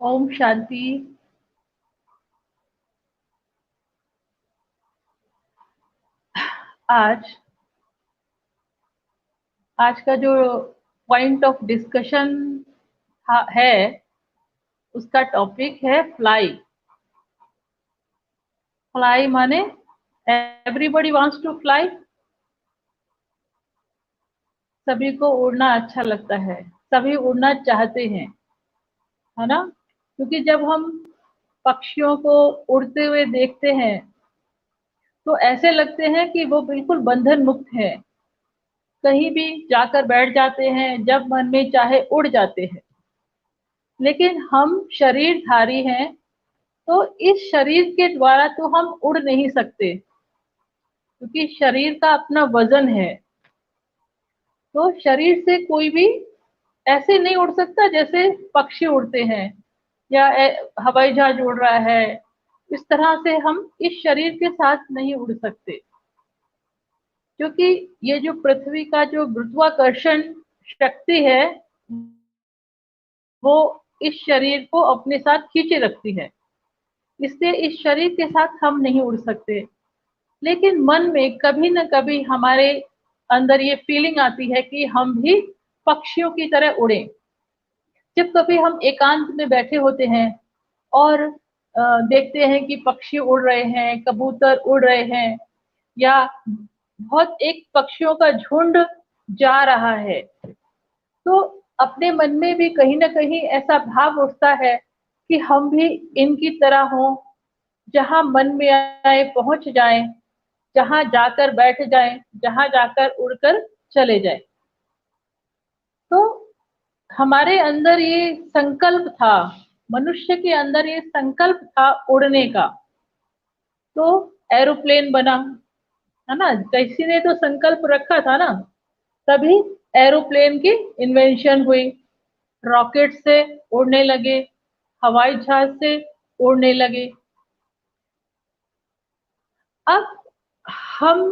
ओम शांति। आज आज का जो पॉइंट ऑफ डिस्कशन है, उसका टॉपिक है फ्लाई। फ्लाई माने एवरीबॉडी वांट्स टू फ्लाई। सभी को उड़ना अच्छा लगता है, सभी उड़ना चाहते हैं, है ना। क्योंकि जब हम पक्षियों को उड़ते हुए देखते हैं तो ऐसे लगते हैं कि वो बिल्कुल बंधन मुक्त है, कहीं भी जाकर बैठ जाते हैं, जब मन में चाहे उड़ जाते हैं। लेकिन हम शरीरधारी हैं, तो इस शरीर के द्वारा तो हम उड़ नहीं सकते, क्योंकि शरीर का अपना वजन है। तो शरीर से कोई भी ऐसे नहीं उड़ सकता जैसे पक्षी उड़ते हैं या हवाई जहाज उड़ रहा है। इस तरह से हम इस शरीर के साथ नहीं उड़ सकते, क्योंकि ये जो पृथ्वी का जो गुरुत्वाकर्षण शक्ति है, वो इस शरीर को अपने साथ खींचे रखती है। इसलिए इस शरीर के साथ हम नहीं उड़ सकते। लेकिन मन में कभी न कभी हमारे अंदर ये फीलिंग आती है कि हम भी पक्षियों की तरह उड़ें। जब कभी हम एकांत में बैठे होते हैं और देखते हैं कि पक्षी उड़ रहे हैं, कबूतर उड़ रहे हैं, या बहुत एक पक्षियों का झुंड जा रहा है, तो अपने मन में भी कहीं न कहीं ऐसा भाव उठता है कि हम भी इनकी तरह हों, जहाँ मन में आए पहुँच जाएँ, जहाँ जाकर बैठ जाएँ, जहाँ जाकर उड़कर चले जाएँ। तो हमारे अंदर ये संकल्प था, मनुष्य के अंदर ये संकल्प था उड़ने का, तो एरोप्लेन बना, है ना। किसी ने तो संकल्प रखा था ना, तभी एरोप्लेन की इन्वेंशन हुई। रॉकेट से उड़ने लगे, हवाई जहाज से उड़ने लगे। अब हम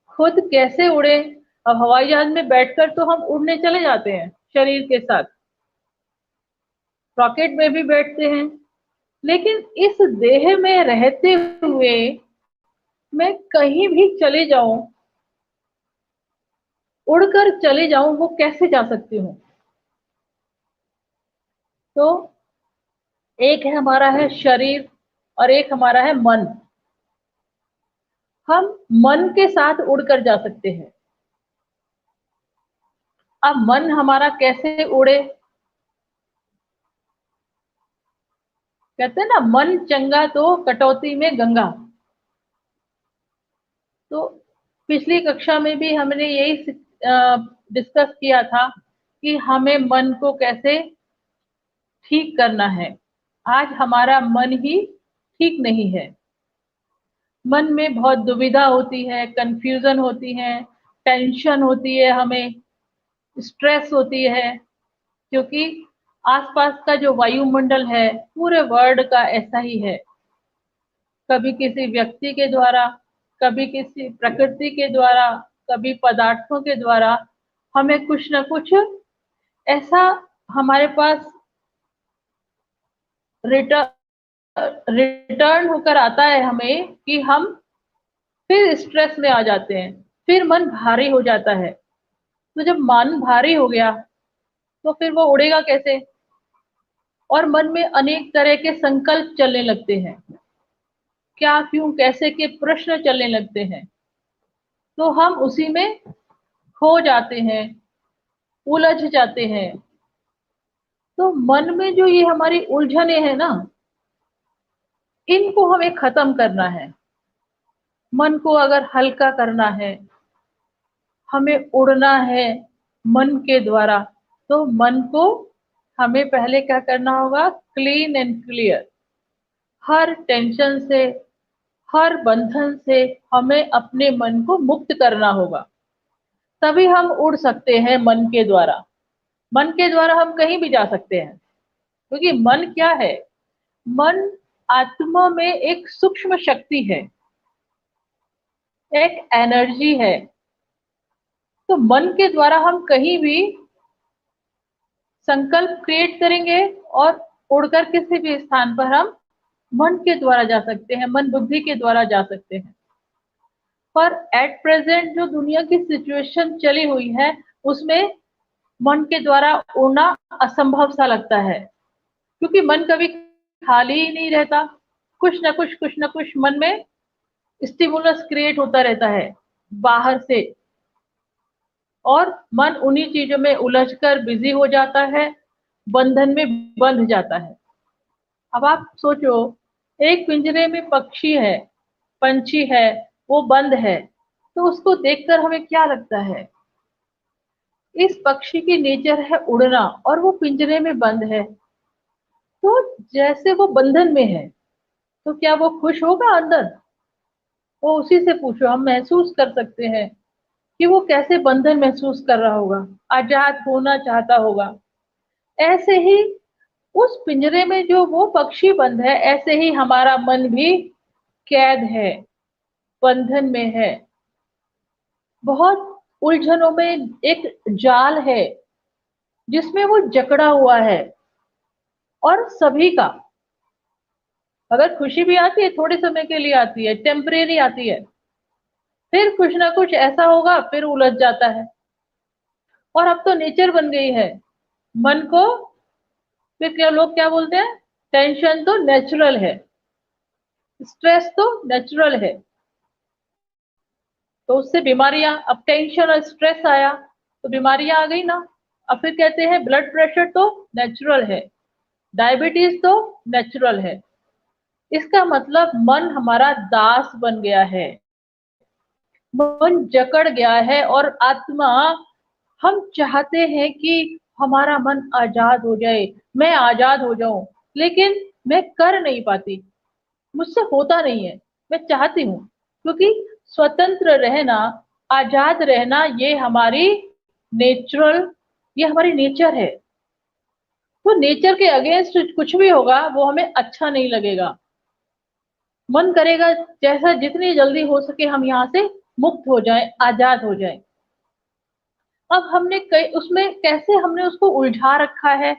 खुद कैसे उड़े? अब हवाई जहाज में बैठकर तो हम उड़ने चले जाते हैं शरीर के साथ, रॉकेट में भी बैठते हैं, लेकिन इस देह में रहते हुए मैं कहीं भी चले जाऊं, उड़कर चले जाऊं, वो कैसे जा सकती हूँ? तो एक है हमारा है शरीर और एक हमारा है मन। हम मन के साथ उड़कर जा सकते हैं। अब मन हमारा कैसे उड़े? कहते हैं ना, मन चंगा तो कटौती में गंगा। तो पिछली कक्षा में भी हमने यही डिस्कस किया था कि हमें मन को कैसे ठीक करना है। आज हमारा मन ही ठीक नहीं है। मन में बहुत दुविधा होती है, कंफ्यूजन होती है, टेंशन होती है, हमें स्ट्रेस होती है, क्योंकि आसपास का जो वायुमंडल है पूरे वर्ल्ड का ऐसा ही है। कभी किसी व्यक्ति के द्वारा, कभी किसी प्रकृति के द्वारा, कभी पदार्थों के द्वारा हमें कुछ न कुछ ऐसा हमारे पास रिटर्न होकर आता है हमें कि हम फिर स्ट्रेस में आ जाते हैं, फिर मन भारी हो जाता है। तो जब मन भारी हो गया तो फिर वो उड़ेगा कैसे? और मन में अनेक तरह के संकल्प चलने लगते हैं, क्या क्यों कैसे के प्रश्न चलने लगते हैं। तो हम उसी में खो जाते हैं, उलझ जाते हैं। तो मन में जो ये हमारी उलझने हैं ना, इनको हमें खत्म करना है। मन को अगर हल्का करना है, हमें उड़ना है मन के द्वारा, तो मन को हमें पहले क्या करना होगा? Clean and clear. Her tension से, हर बंधन से हमें अपने मन को मुक्त करना होगा। तभी हम उड़ सकते हैं मन के द्वारा। मन के द्वारा हम कहीं भी जा सकते हैं, क्योंकि मन क्या है? मन आत्मा में एक सूक्ष्म शक्ति है, एक एनर्जी है। तो मन के द्वारा हम कहीं भी संकल्प क्रिएट करेंगे और उड़कर किसी भी स्थान पर हम मन के द्वारा जा सकते हैं, मन बुद्धि के द्वारा जा सकते हैं। पर एट प्रेजेंट जो दुनिया की सिचुएशन चली हुई है, उसमें मन के द्वारा उड़ना असंभव सा लगता है, क्योंकि मन कभी खाली ही नहीं रहता। कुछ ना कुछ मन में स्टिमुलस क्रिएट होता रहता है बाहर से, और मन उन्हीं चीजों में उलझकर बिजी हो जाता है, बंधन में बंध जाता है। अब आप सोचो, एक पिंजरे में पक्षी है, पंछी है, वो बंद है, तो उसको देखकर हमें क्या लगता है? इस पक्षी की नेचर है उड़ना और वो पिंजरे में बंद है, तो जैसे वो बंधन में है, तो क्या वो खुश होगा अंदर? वो उसी से पूछो, हम महसूस कर सकते हैं कि वो कैसे बंधन महसूस कर रहा होगा, आजाद होना चाहता होगा। ऐसे ही उस पिंजरे में जो वो पक्षी बंद है, ऐसे ही हमारा मन भी कैद है, बंधन में है, बहुत उलझनों में एक जाल है जिसमें वो जकड़ा हुआ है। और सभी का, अगर खुशी भी आती है थोड़े समय के लिए आती है, टेम्परेरी आती है, फिर कुछ ना कुछ ऐसा होगा, फिर उलझ जाता है। और अब तो नेचर बन गई है मन को, फिर क्या लोग क्या बोलते हैं, टेंशन तो नेचुरल है, स्ट्रेस तो नेचुरल है, तो उससे बीमारियां, अब टेंशन और स्ट्रेस आया तो बीमारियां आ गई ना। अब फिर कहते हैं ब्लड प्रेशर तो नेचुरल है, डायबिटीज तो नेचुरल है। इसका मतलब मन हमारा दास बन गया है, मन जकड़ गया है, और आत्मा, हम चाहते हैं कि हमारा मन आजाद हो जाए, मैं आजाद हो जाऊं, लेकिन मैं कर नहीं पाती, मुझसे होता नहीं है। मैं चाहती हूँ, क्योंकि स्वतंत्र रहना, आजाद रहना, ये हमारी नेचुरल, ये हमारी नेचर है। तो नेचर के अगेंस्ट कुछ भी होगा वो हमें अच्छा नहीं लगेगा, मन करेगा जैसा जितनी जल्दी हो सके हम यहाँ से मुक्त हो जाएं, आजाद हो जाएं। अब हमने कई उसमें कैसे हमने उसको उलझा रखा है,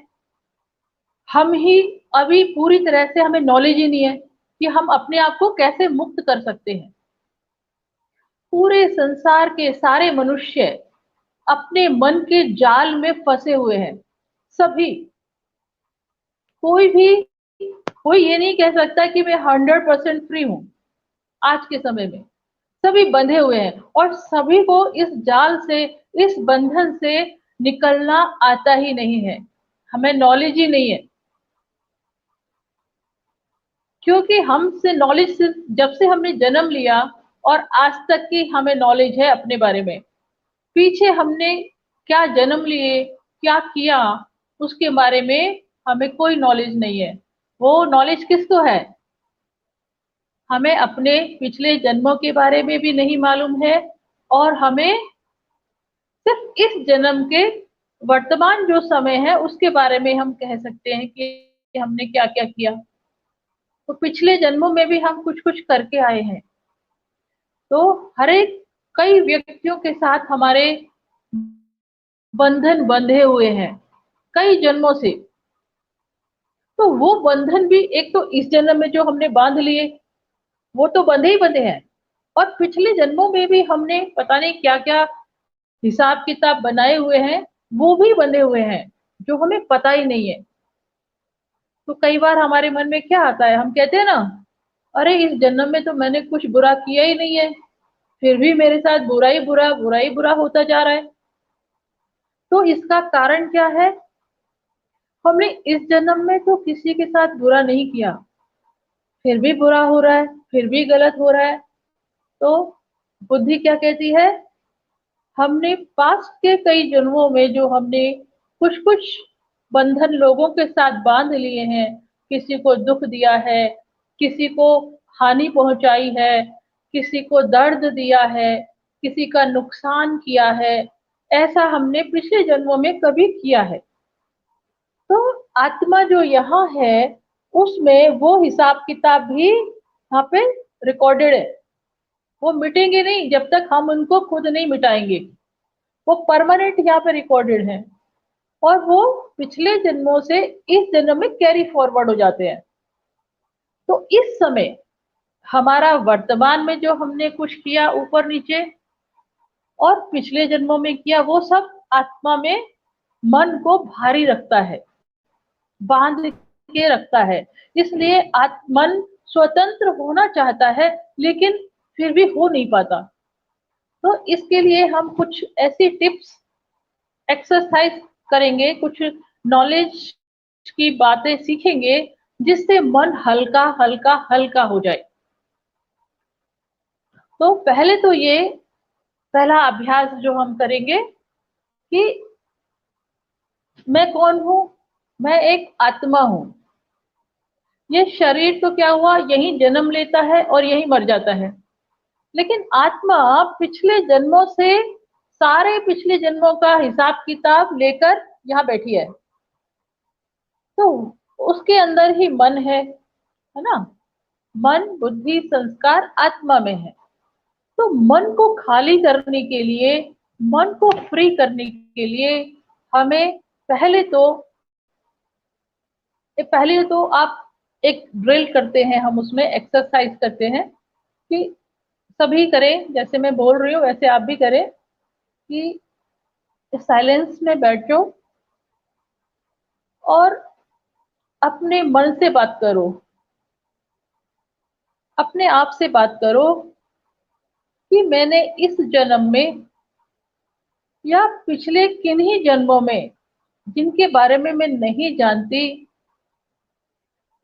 हम ही अभी पूरी तरह से हमें नॉलेज ही नहीं है कि हम अपने आप को कैसे मुक्त कर सकते हैं। पूरे संसार के सारे मनुष्य अपने मन के जाल में फंसे हुए हैं, सभी। कोई भी, कोई ये नहीं कह सकता कि मैं 100% फ्री हूं आज के समय में। सभी बंधे हुए हैं, और सभी को इस जाल से, इस बंधन से निकलना आता ही नहीं है, हमें नॉलेज ही नहीं है। क्योंकि हमसे नॉलेज सिर्फ जब से हमने जन्म लिया और आज तक की हमें नॉलेज है अपने बारे में। पीछे हमने क्या जन्म लिए, क्या किया, उसके बारे में हमें कोई नॉलेज नहीं है। वो नॉलेज किसको है? हमें अपने पिछले जन्मों के बारे में भी नहीं मालूम है, और हमें सिर्फ इस जन्म के वर्तमान जो समय है उसके बारे में हम कह सकते हैं कि हमने क्या क्या किया। तो पिछले जन्मों में भी हम कुछ कुछ करके आए हैं। तो हर एक, कई व्यक्तियों के साथ हमारे बंधन बंधे हुए हैं कई जन्मों से। तो वो बंधन भी, एक तो इस जन्म में जो हमने बांध लिए वो तो बंधे ही बंधे हैं, और पिछले जन्मों में भी हमने पता नहीं क्या क्या हिसाब किताब बनाए हुए हैं, वो भी बंधे हुए हैं जो हमें पता ही नहीं है। तो कई बार हमारे मन में क्या आता है, हम कहते हैं ना, अरे इस जन्म में तो मैंने कुछ बुरा किया ही नहीं है, फिर भी मेरे साथ बुरा ही बुरा होता जा रहा है। तो इसका कारण क्या है? हमने इस जन्म में तो किसी के साथ बुरा नहीं किया, फिर भी बुरा हो रहा है, फिर भी गलत हो रहा है। तो बुद्धि क्या कहती है, हमने पास्ट के कई जन्मों में जो हमने कुछ कुछ बंधन लोगों के साथ बांध लिए हैं, किसी को दुख दिया है, किसी को हानि पहुंचाई है, किसी को दर्द दिया है, किसी का नुकसान किया है, ऐसा हमने पिछले जन्मों में कभी किया है। तो आत्मा जो यहाँ है, उसमें वो हिसाब किताब भी यहाँ पे रिकॉर्डेड है। वो मिटेंगे नहीं जब तक हम उनको खुद नहीं मिटाएंगे, वो परमानेंट यहाँ पे रिकॉर्डेड है। और वो पिछले जन्मों से इस जन्म में कैरी फॉरवर्ड हो जाते हैं। तो इस समय हमारा वर्तमान में जो हमने कुछ किया ऊपर नीचे और पिछले जन्मों में किया, वो सब आत्मा में मन को भारी रखता है, बांध के रखता है। इसलिए मन स्वतंत्र होना चाहता है, लेकिन फिर भी हो नहीं पाता। तो इसके लिए हम कुछ ऐसी टिप्स, एक्सरसाइज करेंगे, कुछ नॉलेज की बातें सीखेंगे, जिससे मन हल्का हल्का हल्का हो जाए। तो पहले तो ये पहला अभ्यास जो हम करेंगे कि मैं कौन हूं? मैं एक आत्मा हूं। ये शरीर तो क्या हुआ, यही जन्म लेता है और यही मर जाता है। लेकिन आत्मा पिछले जन्मों से, सारे पिछले जन्मों का हिसाब किताब लेकर यहाँ बैठी है। तो उसके अंदर ही मन है ना? मन, बुद्धि, संस्कार आत्मा में है। तो मन को खाली करने के लिए, मन को फ्री करने के लिए हमें पहले तो आप एक ड्रिल करते हैं, हम उसमें एक्सरसाइज करते हैं कि सभी करें, जैसे मैं बोल रही हूँ वैसे आप भी करें, कि साइलेंस में बैठो और अपने मन से बात करो, अपने आप से बात करो कि मैंने इस जन्म में या पिछले किन्हीं जन्मों में, जिनके बारे में मैं नहीं जानती,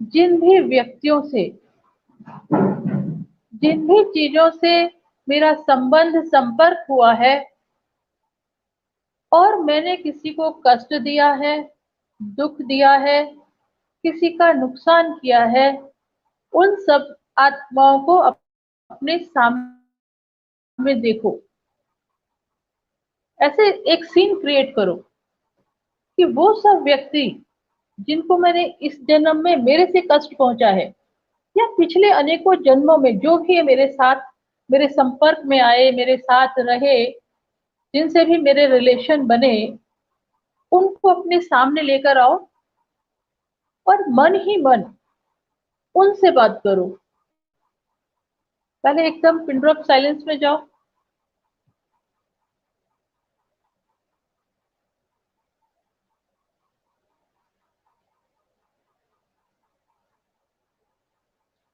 जिन भी व्यक्तियों से, जिन भी चीजों से मेरा संबंध, संपर्क हुआ है और मैंने किसी को कष्ट दिया है, दुख दिया है, किसी का नुकसान किया है, उन सब आत्माओं को अपने सामने देखो। ऐसे एक सीन क्रिएट करो कि वो सब व्यक्ति जिनको मैंने इस जन्म में मेरे से कष्ट पहुंचा है, या पिछले अनेकों जन्मों में जो भी मेरे साथ, मेरे संपर्क में आए, मेरे साथ रहे, जिनसे भी मेरे रिलेशन बने, उनको अपने सामने लेकर आओ और मन ही मन उनसे बात करो। पहले एकदम पिन ड्रॉप साइलेंस में जाओ।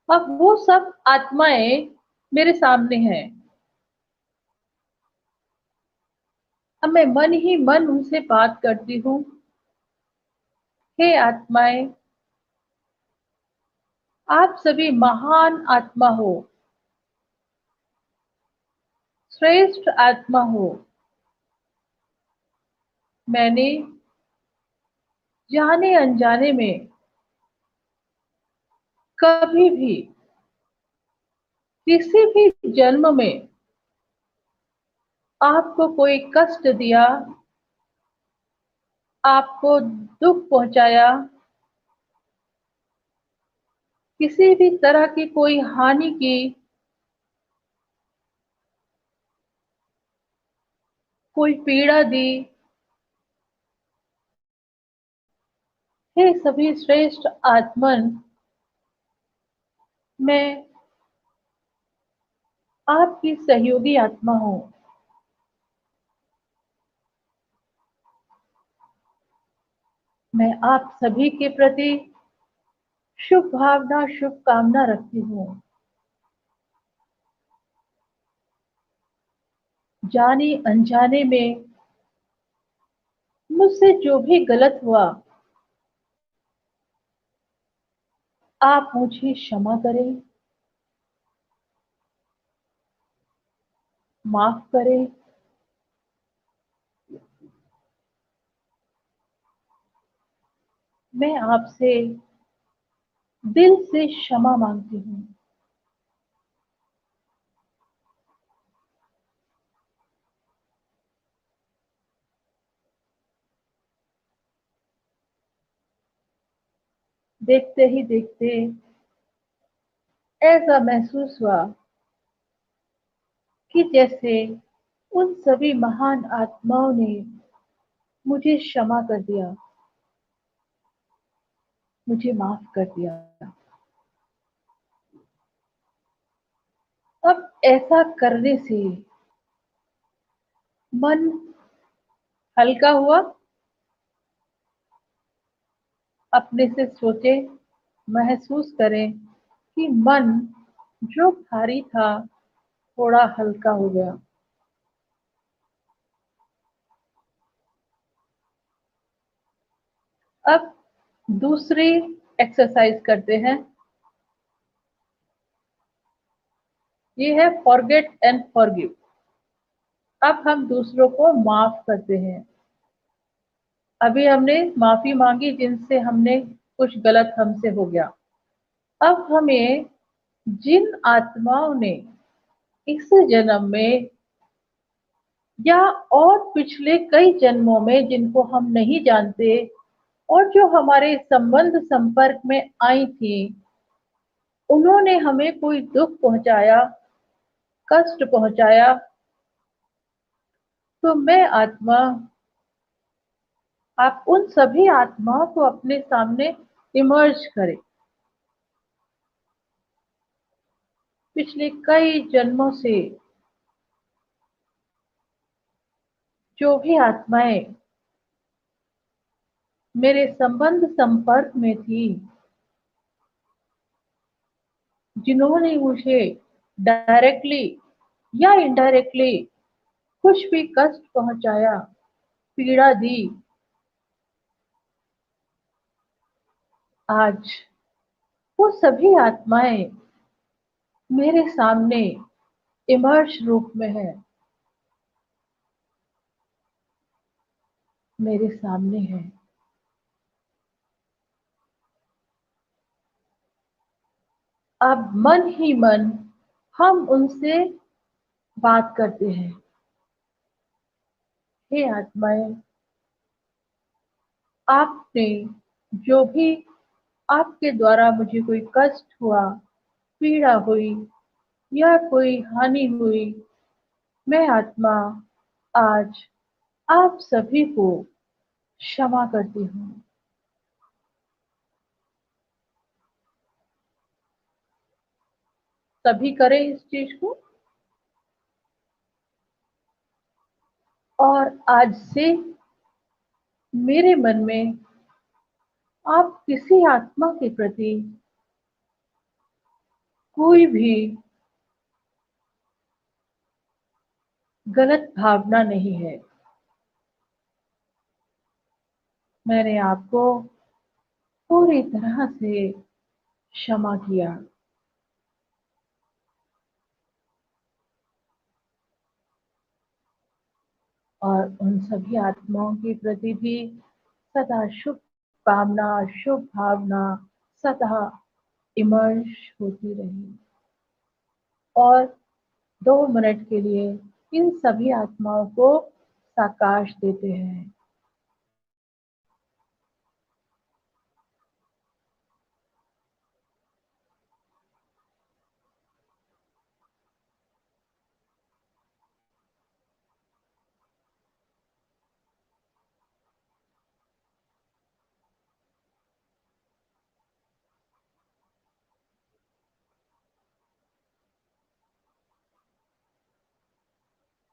अब वो सब आत्माएं मेरे सामने हैं। अब मैं मन ही मन उनसे बात करती हूँ। हे आत्माएं, आप सभी महान आत्मा हो, श्रेष्ठ आत्मा हो। मैंने जाने अनजाने में कभी भी, किसी भी जन्म में आपको कोई कष्ट दिया, आपको दुख पहुंचाया, किसी भी तरह की कोई हानि की, कोई पीड़ा दी। हे सभी श्रेष्ठ आत्मन, मैं आपकी सहयोगी आत्मा हूँ। मैं आप सभी के प्रति शुभ भावना, शुभकामना रखती हूँ। जाने अनजाने में मुझसे जो भी गलत हुआ, आप मुझे क्षमा करें, माफ करें। मैं आपसे दिल से क्षमा मांगती हूँ। देखते ही देखते ऐसा महसूस हुआ कि जैसे उन सभी महान आत्माओं ने मुझे क्षमा कर दिया, मुझे माफ कर दिया। अब ऐसा करने से मन हल्का हुआ। अपने से सोचे, महसूस करें कि मन जो भारी था थोड़ा हल्का हो गया। अब दूसरी एक्सरसाइज करते हैं। ये है फॉरगेट एंड फॉरगिव। अब हम दूसरों को माफ करते हैं। अभी हमने माफी मांगी जिनसे हमने कुछ गलत हमसे हो गया। अब हमें जिन आत्माओं ने इस जन्म में या और पिछले कई जन्मों में जिनको हम नहीं जानते और जो हमारे संबंध संपर्क में आई थी, उन्होंने हमें कोई दुख पहुंचाया, कष्ट पहुंचाया, तो मैं आत्मा, आप उन सभी आत्माओं को अपने सामने इमर्ज करें। पिछले कई जन्मों से जो भी आत्माएं मेरे संबंध संपर्क में थी, जिन्होंने मुझे डायरेक्टली या इनडायरेक्टली कुछ भी कष्ट पहुंचाया, पीड़ा दी, आज वो सभी आत्माएं मेरे सामने इमर्ज रूप में है, मेरे सामने है। अब मन ही मन हम उनसे बात करते हैं। हे आत्माएं, आपने जो भी आपके द्वारा मुझे कोई कष्ट हुआ, पीड़ा हुई या कोई हानि हुई, मैं आत्मा आज आप सभी को क्षमा करती हूँ। सभी करें इस चीज को। और आज से मेरे मन में आप किसी आत्मा के प्रति कोई भी गलत भावना नहीं है। मैंने आपको पूरी तरह से क्षमा किया। और उन सभी आत्माओं के प्रति भी सदा शुभ कामना, शुभ भावना सदा इमर्ज होती रही। और 2 मिनट के लिए इन सभी आत्माओं को साकाश देते हैं।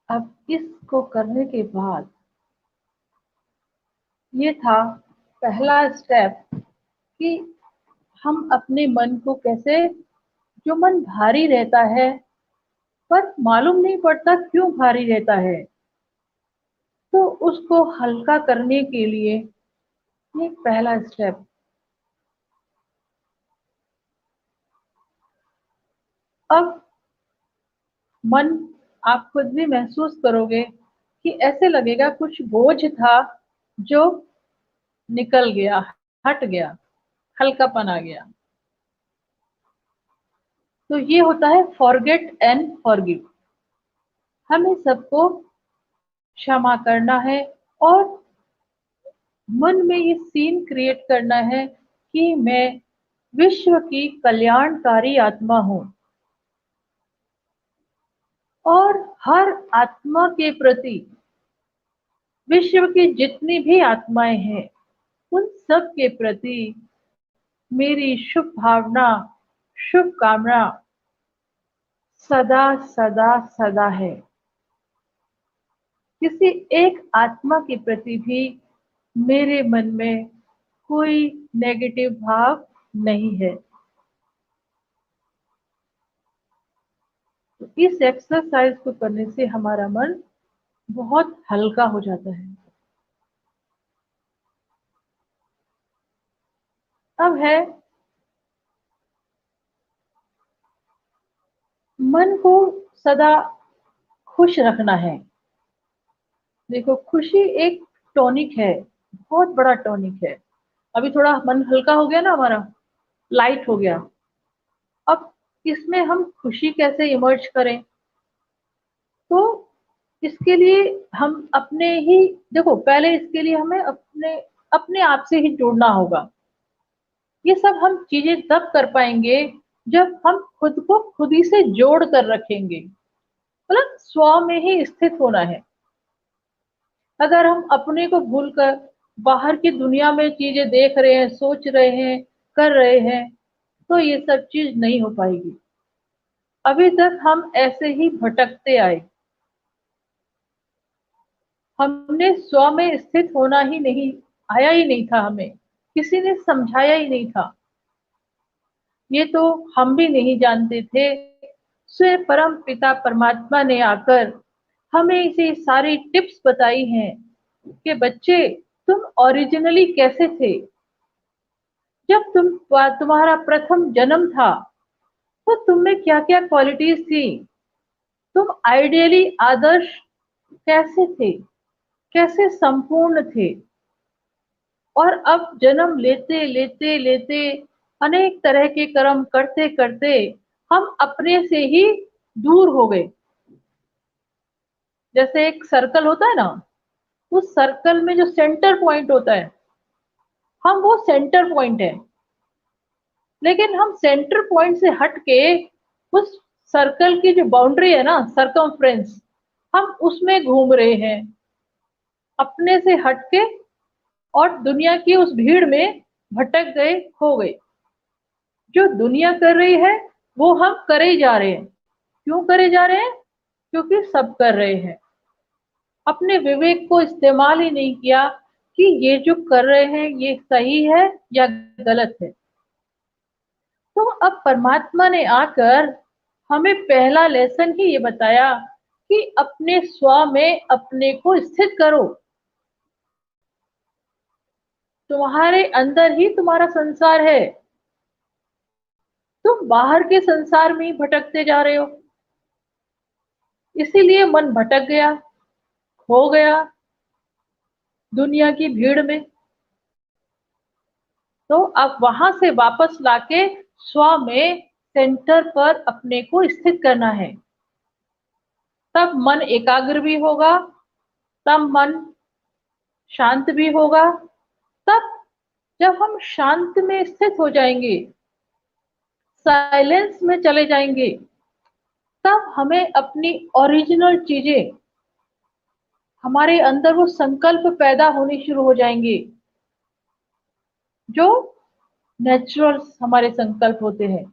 अब इसको करने के बाद, ये था पहला स्टेप कि हम अपने मन को कैसे, जो मन भारी रहता है पर मालूम नहीं पड़ता क्यों भारी रहता है, तो उसको हल्का करने के लिए ये पहला स्टेप। अब मन, आप खुद भी महसूस करोगे कि ऐसे लगेगा कुछ बोझ था जो निकल गया, हट गया, हल्कापन आ गया। तो ये होता है फॉरगेट एंड फॉरगिव। हमें सबको क्षमा करना है और मन में ये सीन क्रिएट करना है कि मैं विश्व की कल्याणकारी आत्मा हूं और हर आत्मा के प्रति विश्व की जितनी भी आत्माएं हैं उन सब के प्रति मेरी शुभ भावना, शुभकामना सदा सदा सदा है। किसी एक आत्मा के प्रति भी मेरे मन में कोई नेगेटिव भाव नहीं है। तो इस एक्सरसाइज को करने से हमारा मन बहुत हल्का हो जाता है। अब है मन को सदा खुश रखना है। देखो, खुशी एक टॉनिक है, बहुत बड़ा टॉनिक है। अभी थोड़ा मन हल्का हो गया ना हमारा, लाइट हो गया। अब इसमें हम खुशी कैसे इमर्ज करें? तो इसके लिए हम अपने ही, देखो पहले इसके लिए हमें अपने अपने आप से ही जुड़ना होगा। ये सब हम चीजें तब कर पाएंगे जब हम खुद को खुद ही से जोड़ कर रखेंगे। मतलब स्व में ही स्थित होना है। अगर हम अपने को भूलकर बाहर की दुनिया में चीजें देख रहे हैं, सोच रहे हैं, कर रहे हैं, तो ये सब चीज नहीं हो पाएगी। अभी तक हम ऐसे ही भटकते आए। हमने स्व में स्थित होना ही नहीं, आया ही नहीं था हमें, किसी ने समझाया ही नहीं था। ये तो हम भी नहीं जानते थे। स्वयं परम पिता परमात्मा ने आकर हमें इसे सारी टिप्स बताई हैं कि बच्चे, तुम ओरिजिनली कैसे थे। जब तुम्हारा प्रथम जन्म था तो तुम में क्या क्या क्वालिटीज थी। तुम आइडियली आदर्श कैसे थे, कैसे संपूर्ण थे। और अब जन्म लेते लेते लेते अनेक तरह के कर्म करते करते हम अपने से ही दूर हो गए। जैसे एक सर्कल होता है ना, उस सर्कल में जो सेंटर पॉइंट होता है, हम वो सेंटर पॉइंट है। लेकिन हम सेंटर पॉइंट से हट के उस सर्कल की जो बाउंड्री है ना, सर्कमफ्रेंस, हम उसमें घूम रहे हैं अपने से हट के। और दुनिया की उस भीड़ में भटक गए, खो गए। जो दुनिया कर रही है वो हम करे ही जा रहे हैं। क्यों करे जा रहे हैं? क्योंकि सब कर रहे हैं। अपने विवेक को इस्तेमाल ही नहीं किया कि ये जो कर रहे हैं ये सही है या गलत है। तो अब परमात्मा ने आकर हमें पहला लेसन ही ये बताया कि अपने स्व में अपने को स्थित करो। तुम्हारे अंदर ही तुम्हारा संसार है। तुम बाहर के संसार में ही भटकते जा रहे हो। इसीलिए मन भटक गया, खो गया दुनिया की भीड़ में। तो अब वहां से वापस लाके स्व में सेंटर पर अपने को स्थित करना है। तब मन एकाग्र भी होगा, तब मन शांत भी होगा। तब जब हम शांत में स्थित हो जाएंगे, साइलेंस में चले जाएंगे, तब हमें अपनी ओरिजिनल चीजें, हमारे अंदर वो संकल्प पैदा होने शुरू हो जाएंगे जो नेचुरल हमारे संकल्प होते हैं।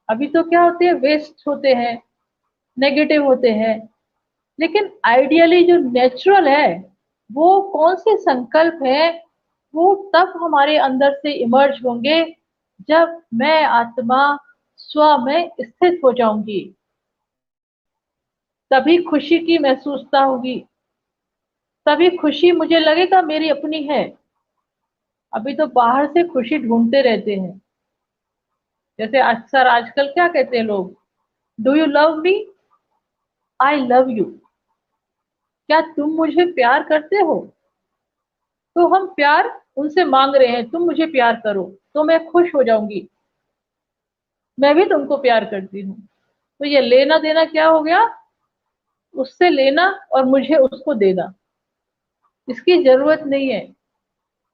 अभी तो क्या होते हैं, वेस्ट होते हैं, नेगेटिव होते हैं। लेकिन आइडियली जो नेचुरल है, वो कौन से संकल्प है, वो तब हमारे अंदर से इमर्ज होंगे जब मैं आत्मा स्व में स्थित हो जाऊंगी। तभी खुशी की महसूसता होगी, तभी खुशी मुझे लगेगा मेरी अपनी है। अभी तो बाहर से खुशी ढूंढते रहते हैं। जैसे अक्सर आजकल क्या कहते हैं लोग, do you love me, I love you. क्या तुम मुझे प्यार करते हो? तो हम प्यार उनसे मांग रहे हैं, तुम मुझे प्यार करो तो मैं खुश हो जाऊंगी, मैं भी तुमको प्यार करती हूँ। तो ये लेना देना क्या हो गया? उससे लेना और मुझे उसको देना। इसकी जरूरत नहीं है।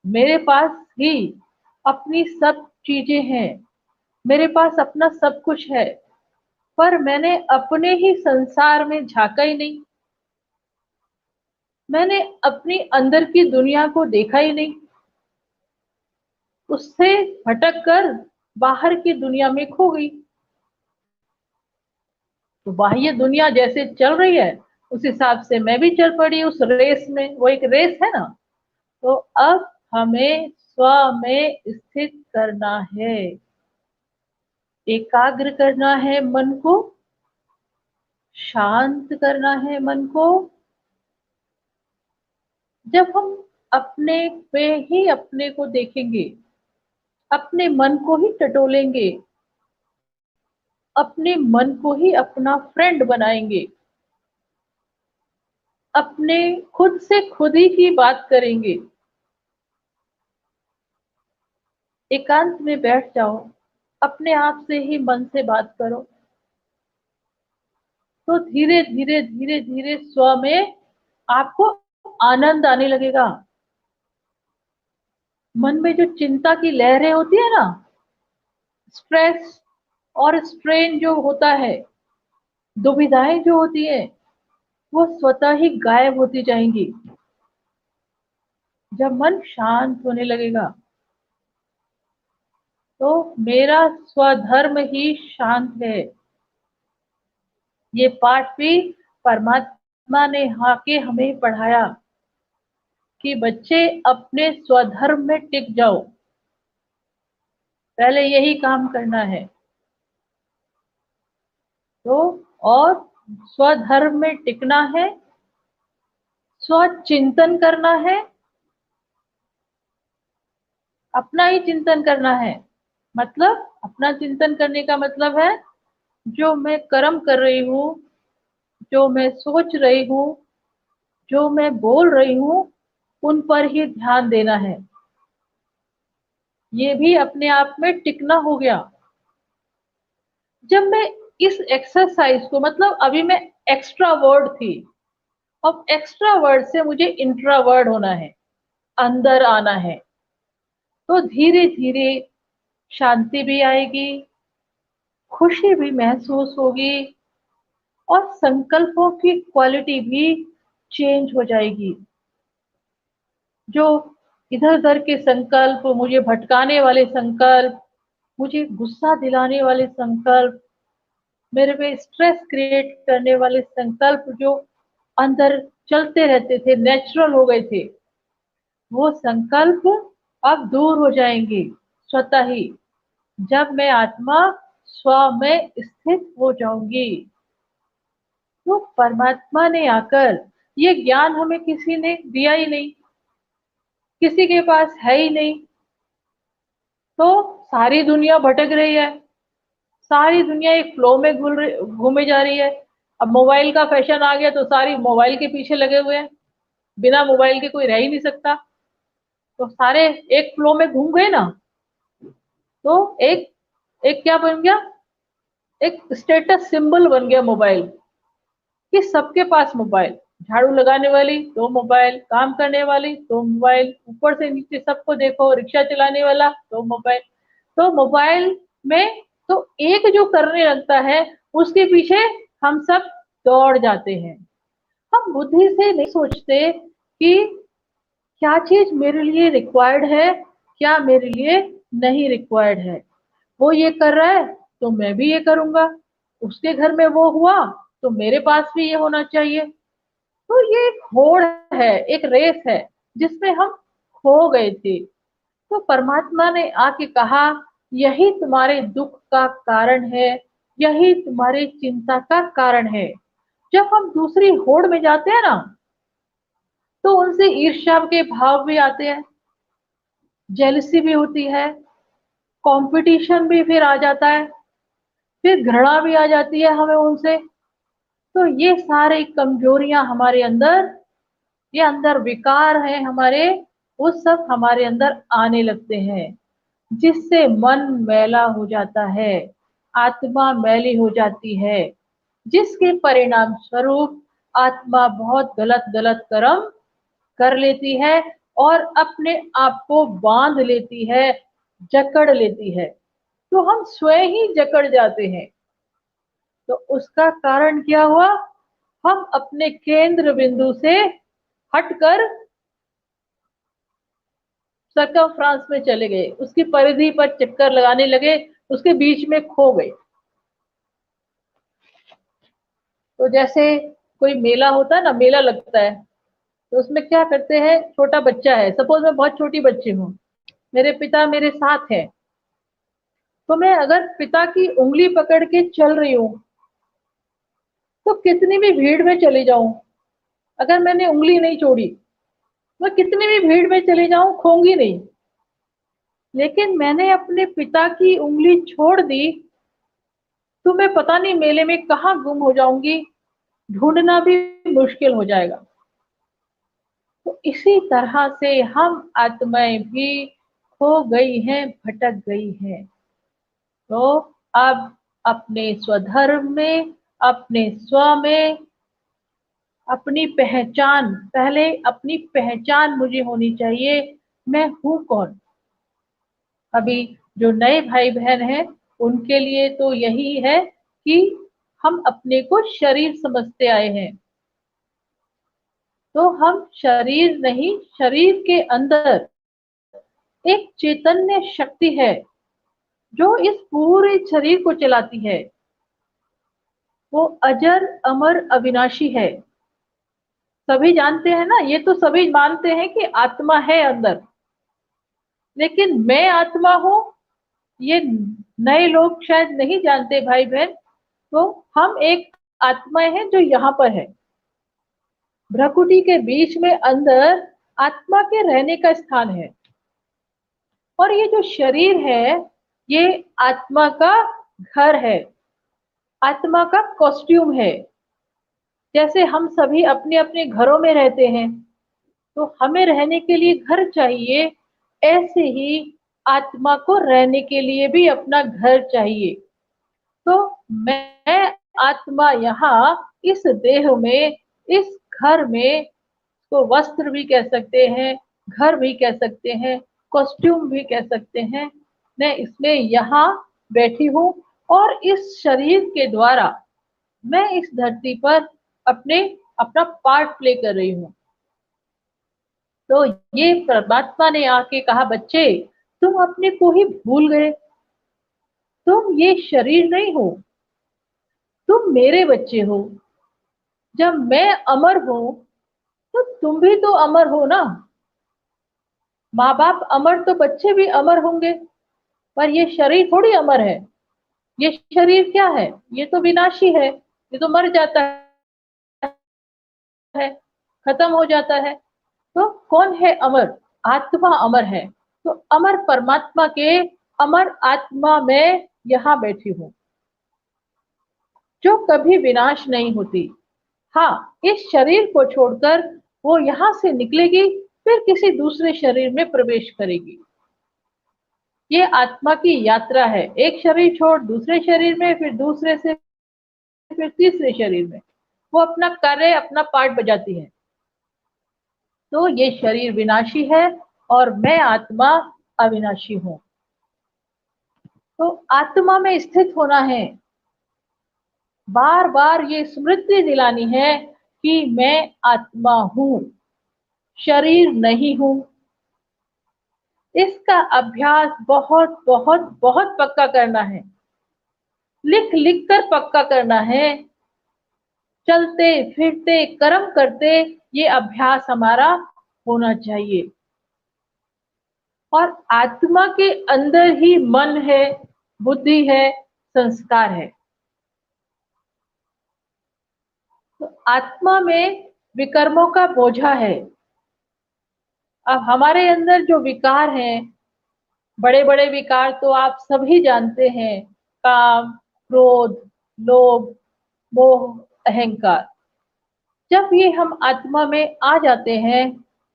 मेरे पास ही अपनी सब चीजें हैं, मेरे पास अपना सब कुछ है, पर मैंने अपने ही संसार में झांका ही नहीं। मैंने अपनी अंदर की दुनिया को देखा ही नहीं, उससे भटक कर बाहर की दुनिया में खो गई। तो बाह्य दुनिया जैसे चल रही है उस हिसाब से मैं भी चल पड़ी उस रेस में, वो एक रेस है ना। तो अब हमें स्व में स्थित करना है, एकाग्र करना है मन को, शांत करना है मन को। जब हम अपने पे ही अपने को देखेंगे, अपने मन को ही टटोलेंगे, अपने मन को ही अपना फ्रेंड बनाएंगे, अपने खुद से खुद ही की बात करेंगे, एकांत में बैठ जाओ, अपने आप से ही मन से बात करो, तो धीरे धीरे धीरे धीरे स्व में आपको आनंद आने लगेगा। मन में जो चिंता की लहरें होती है ना, स्ट्रेस और स्ट्रेन जो होता है, दुविधाएं जो होती है, वो स्वतः ही गायब होती जाएंगी जब मन शांत होने लगेगा। तो मेरा स्वधर्म ही शांत है। ये पाठ भी परमात्मा ने आके हमें पढ़ाया कि बच्चे अपने स्वधर्म में टिक जाओ, पहले यही काम करना है। तो और स्वधर्म में टिकना है, स्वचिंतन करना है, अपना ही चिंतन करना है। मतलब अपना चिंतन करने का मतलब है जो मैं कर्म कर रही हूँ, जो मैं सोच रही हूँ, जो मैं बोल रही हूँ, उन पर ही ध्यान देना है। ये भी अपने आप में टिकना हो गया। जब मैं इस एक्सरसाइज को, मतलब अभी मैं एक्स्ट्रा वर्ड थी, अब एक्स्ट्रा वर्ड से मुझे इंट्रा वर्ड होना है, अंदर आना है। तो धीरे धीरे शांति भी आएगी, खुशी भी महसूस होगी, और संकल्पों की क्वालिटी भी चेंज हो जाएगी। जो इधर उधर के संकल्प, मुझे भटकाने वाले संकल्प, मुझे गुस्सा दिलाने वाले संकल्प, मेरे पे स्ट्रेस क्रिएट करने वाले संकल्प जो अंदर चलते रहते थे, नेचुरल हो गए थे, वो संकल्प अब दूर हो जाएंगे स्वतः ही, जब मैं आत्मा स्व में स्थित हो जाऊंगी। तो परमात्मा ने आकर, ये ज्ञान हमें किसी ने दिया ही नहीं, किसी के पास है ही नहीं। तो सारी दुनिया भटक रही है, सारी दुनिया एक फ्लो में घूमे जा रही है। अब मोबाइल का फैशन आ गया तो सारी मोबाइल के पीछे लगे हुए हैं, बिना मोबाइल के कोई रह ही नहीं सकता। तो सारे एक फ्लो में घूम गए ना। तो एक एक क्या बन गया, एक स्टेटस सिंबल बन गया मोबाइल, कि सबके पास मोबाइल, झाड़ू लगाने वाली दो मोबाइल, काम करने वाली दो मोबाइल, ऊपर से नीचे सबको देखो, रिक्शा चलाने वाला दो मोबाइल। तो मोबाइल में तो एक जो करने लगता है उसके पीछे हम सब दौड़ जाते हैं। हम बुद्धि से नहीं सोचते कि क्या चीज मेरे लिए रिक्वायर्ड है, क्या मेरे लिए नहीं रिक्वायर्ड है। वो ये कर रहा है तो मैं भी ये करूंगा, उसके घर में वो हुआ तो मेरे पास भी ये होना चाहिए। तो ये एक होड़ है, एक रेस है जिसमें हम खो गए थे। तो परमात्मा ने आके कहा, यही तुम्हारे दुख का कारण है, यही तुम्हारी चिंता का कारण है। जब हम दूसरी होड़ में जाते हैं ना, तो उनसे ईर्ष्या के भाव भी आते हैं, जेलसी भी होती है, कंपटीशन भी फिर आ जाता है, फिर घृणा भी आ जाती है हमें उनसे। तो ये सारी कमजोरियां हमारे अंदर, ये अंदर विकार है हमारे, वो सब हमारे अंदर आने लगते हैं, जिससे मन मैला हो जाता है, आत्मा मैली हो जाती है, जिसके परिणाम स्वरूप आत्मा बहुत गलत गलत कर्म कर लेती है और अपने आप को बांध लेती है, जकड़ लेती है। तो हम स्वयं ही जकड़ जाते हैं। तो उसका कारण क्या हुआ, हम अपने केंद्र बिंदु से हटकर सर्कमफ्रांस में चले गए, उसकी परिधि पर चक्कर लगाने लगे, उसके बीच में खो गए। तो जैसे कोई मेला होता है ना, मेला लगता है, तो उसमें क्या करते हैं, छोटा बच्चा है, सपोज मैं बहुत छोटी बच्ची हूँ, मेरे पिता मेरे साथ है, तो मैं अगर पिता की उंगली पकड़ के चल रही हूँ, तो कितनी भी भीड़ में चली जाऊं, अगर मैंने उंगली नहीं छोड़ी, मैं कितनी भी भीड़ में चली जाऊं, खोऊंगी नहीं। लेकिन मैंने अपने पिता की उंगली छोड़ दी, तो मैं पता नहीं मेले में कहाँ गुम हो जाऊंगी, ढूंढना भी मुश्किल हो जाएगा। तो इसी तरह से हम आत्माएं भी खो गई हैं, भटक गई हैं। तो अब अपने स्वधर्म में, अपने स्व में, अपनी पहचान, पहले अपनी पहचान मुझे होनी चाहिए, मैं हूं कौन। अभी जो नए भाई बहन हैं, उनके लिए तो यही है कि हम अपने को शरीर समझते आए हैं, तो हम शरीर नहीं, शरीर के अंदर एक चैतन्य शक्ति है जो इस पूरे शरीर को चलाती है। वो अजर अमर अविनाशी है। सभी जानते हैं ना, ये तो सभी मानते हैं कि आत्मा है अंदर, लेकिन मैं आत्मा हूं, ये नए लोग शायद नहीं जानते भाई बहन। तो हम एक आत्मा है जो यहाँ पर है, भ्रकुटी के बीच में अंदर आत्मा के रहने का स्थान है। और ये जो शरीर है, ये आत्मा का घर है, आत्मा का कॉस्ट्यूम है। जैसे हम सभी अपने अपने घरों में रहते हैं, तो हमें रहने के लिए घर चाहिए, ऐसे ही आत्मा को रहने के लिए भी अपना घर चाहिए। तो मैं आत्मा यहाँ इस देह में, इस घर में, तो वस्त्र भी कह सकते हैं, घर भी कह सकते हैं, कॉस्ट्यूम भी कह सकते हैं, मैं इसमें यहाँ बैठी हूँ, और इस शरीर के द्वारा मैं इस धरती पर अपने अपना पार्ट प्ले कर रही हूँ। तो ये परमात्मा ने आके कहा, बच्चे तुम अपने को ही भूल गए, तुम ये शरीर नहीं हो, तुम मेरे बच्चे हो। जब मैं अमर हूं, तो तुम भी तो अमर हो ना। माँ बाप अमर, तो बच्चे भी अमर होंगे, पर ये शरीर थोड़ी अमर है। ये शरीर क्या है, ये तो विनाशी है, ये तो मर जाता है, खत्म हो जाता है। तो कौन है अमर? आत्मा अमर है। तो अमर परमात्मा के अमर आत्मा में यहाँ बैठी हूँ, जो कभी विनाश नहीं होती। हाँ, इस शरीर को छोड़कर वो यहाँ से निकलेगी, फिर किसी दूसरे शरीर में प्रवेश करेगी। ये आत्मा की यात्रा है, एक शरीर छोड़ दूसरे शरीर में, फिर दूसरे से फिर तीसरे शरीर में वो अपना कार्य, अपना पार्ट बजाती है। तो ये शरीर विनाशी है और मैं आत्मा अविनाशी हूँ। तो आत्मा में स्थित होना है, बार बार ये स्मृति दिलानी है कि मैं आत्मा हूँ, शरीर नहीं हूँ। इसका अभ्यास बहुत बहुत बहुत पक्का करना है, लिख लिख कर पक्का करना है। चलते फिरते कर्म करते ये अभ्यास हमारा होना चाहिए। और आत्मा के अंदर ही मन है, बुद्धि है, संस्कार है। तो आत्मा में विकर्मों का बोझा है। अब हमारे अंदर जो विकार हैं, बड़े बड़े विकार तो आप सभी जानते हैं, काम, क्रोध, लोभ, मोह, अहंकार। जब ये हम आत्मा में आ जाते हैं,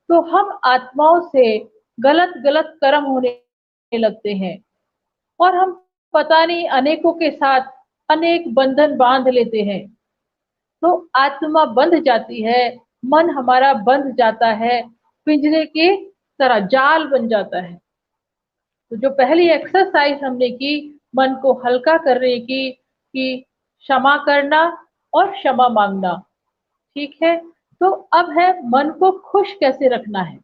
तो हम आत्माओं से गलत गलत कर्म होने लगते हैं, और हम पता नहीं अनेकों के साथ अनेक बंधन बांध लेते हैं। तो आत्मा बंध जाती है, मन हमारा बंध जाता है, पिंजरे की तरह जाल बन जाता है। तो जो पहली एक्सरसाइज हमने की मन को हल्का करने की, कि क्षमा करना और क्षमा मांगना, ठीक है, तो अब है मन को खुश कैसे रखना है।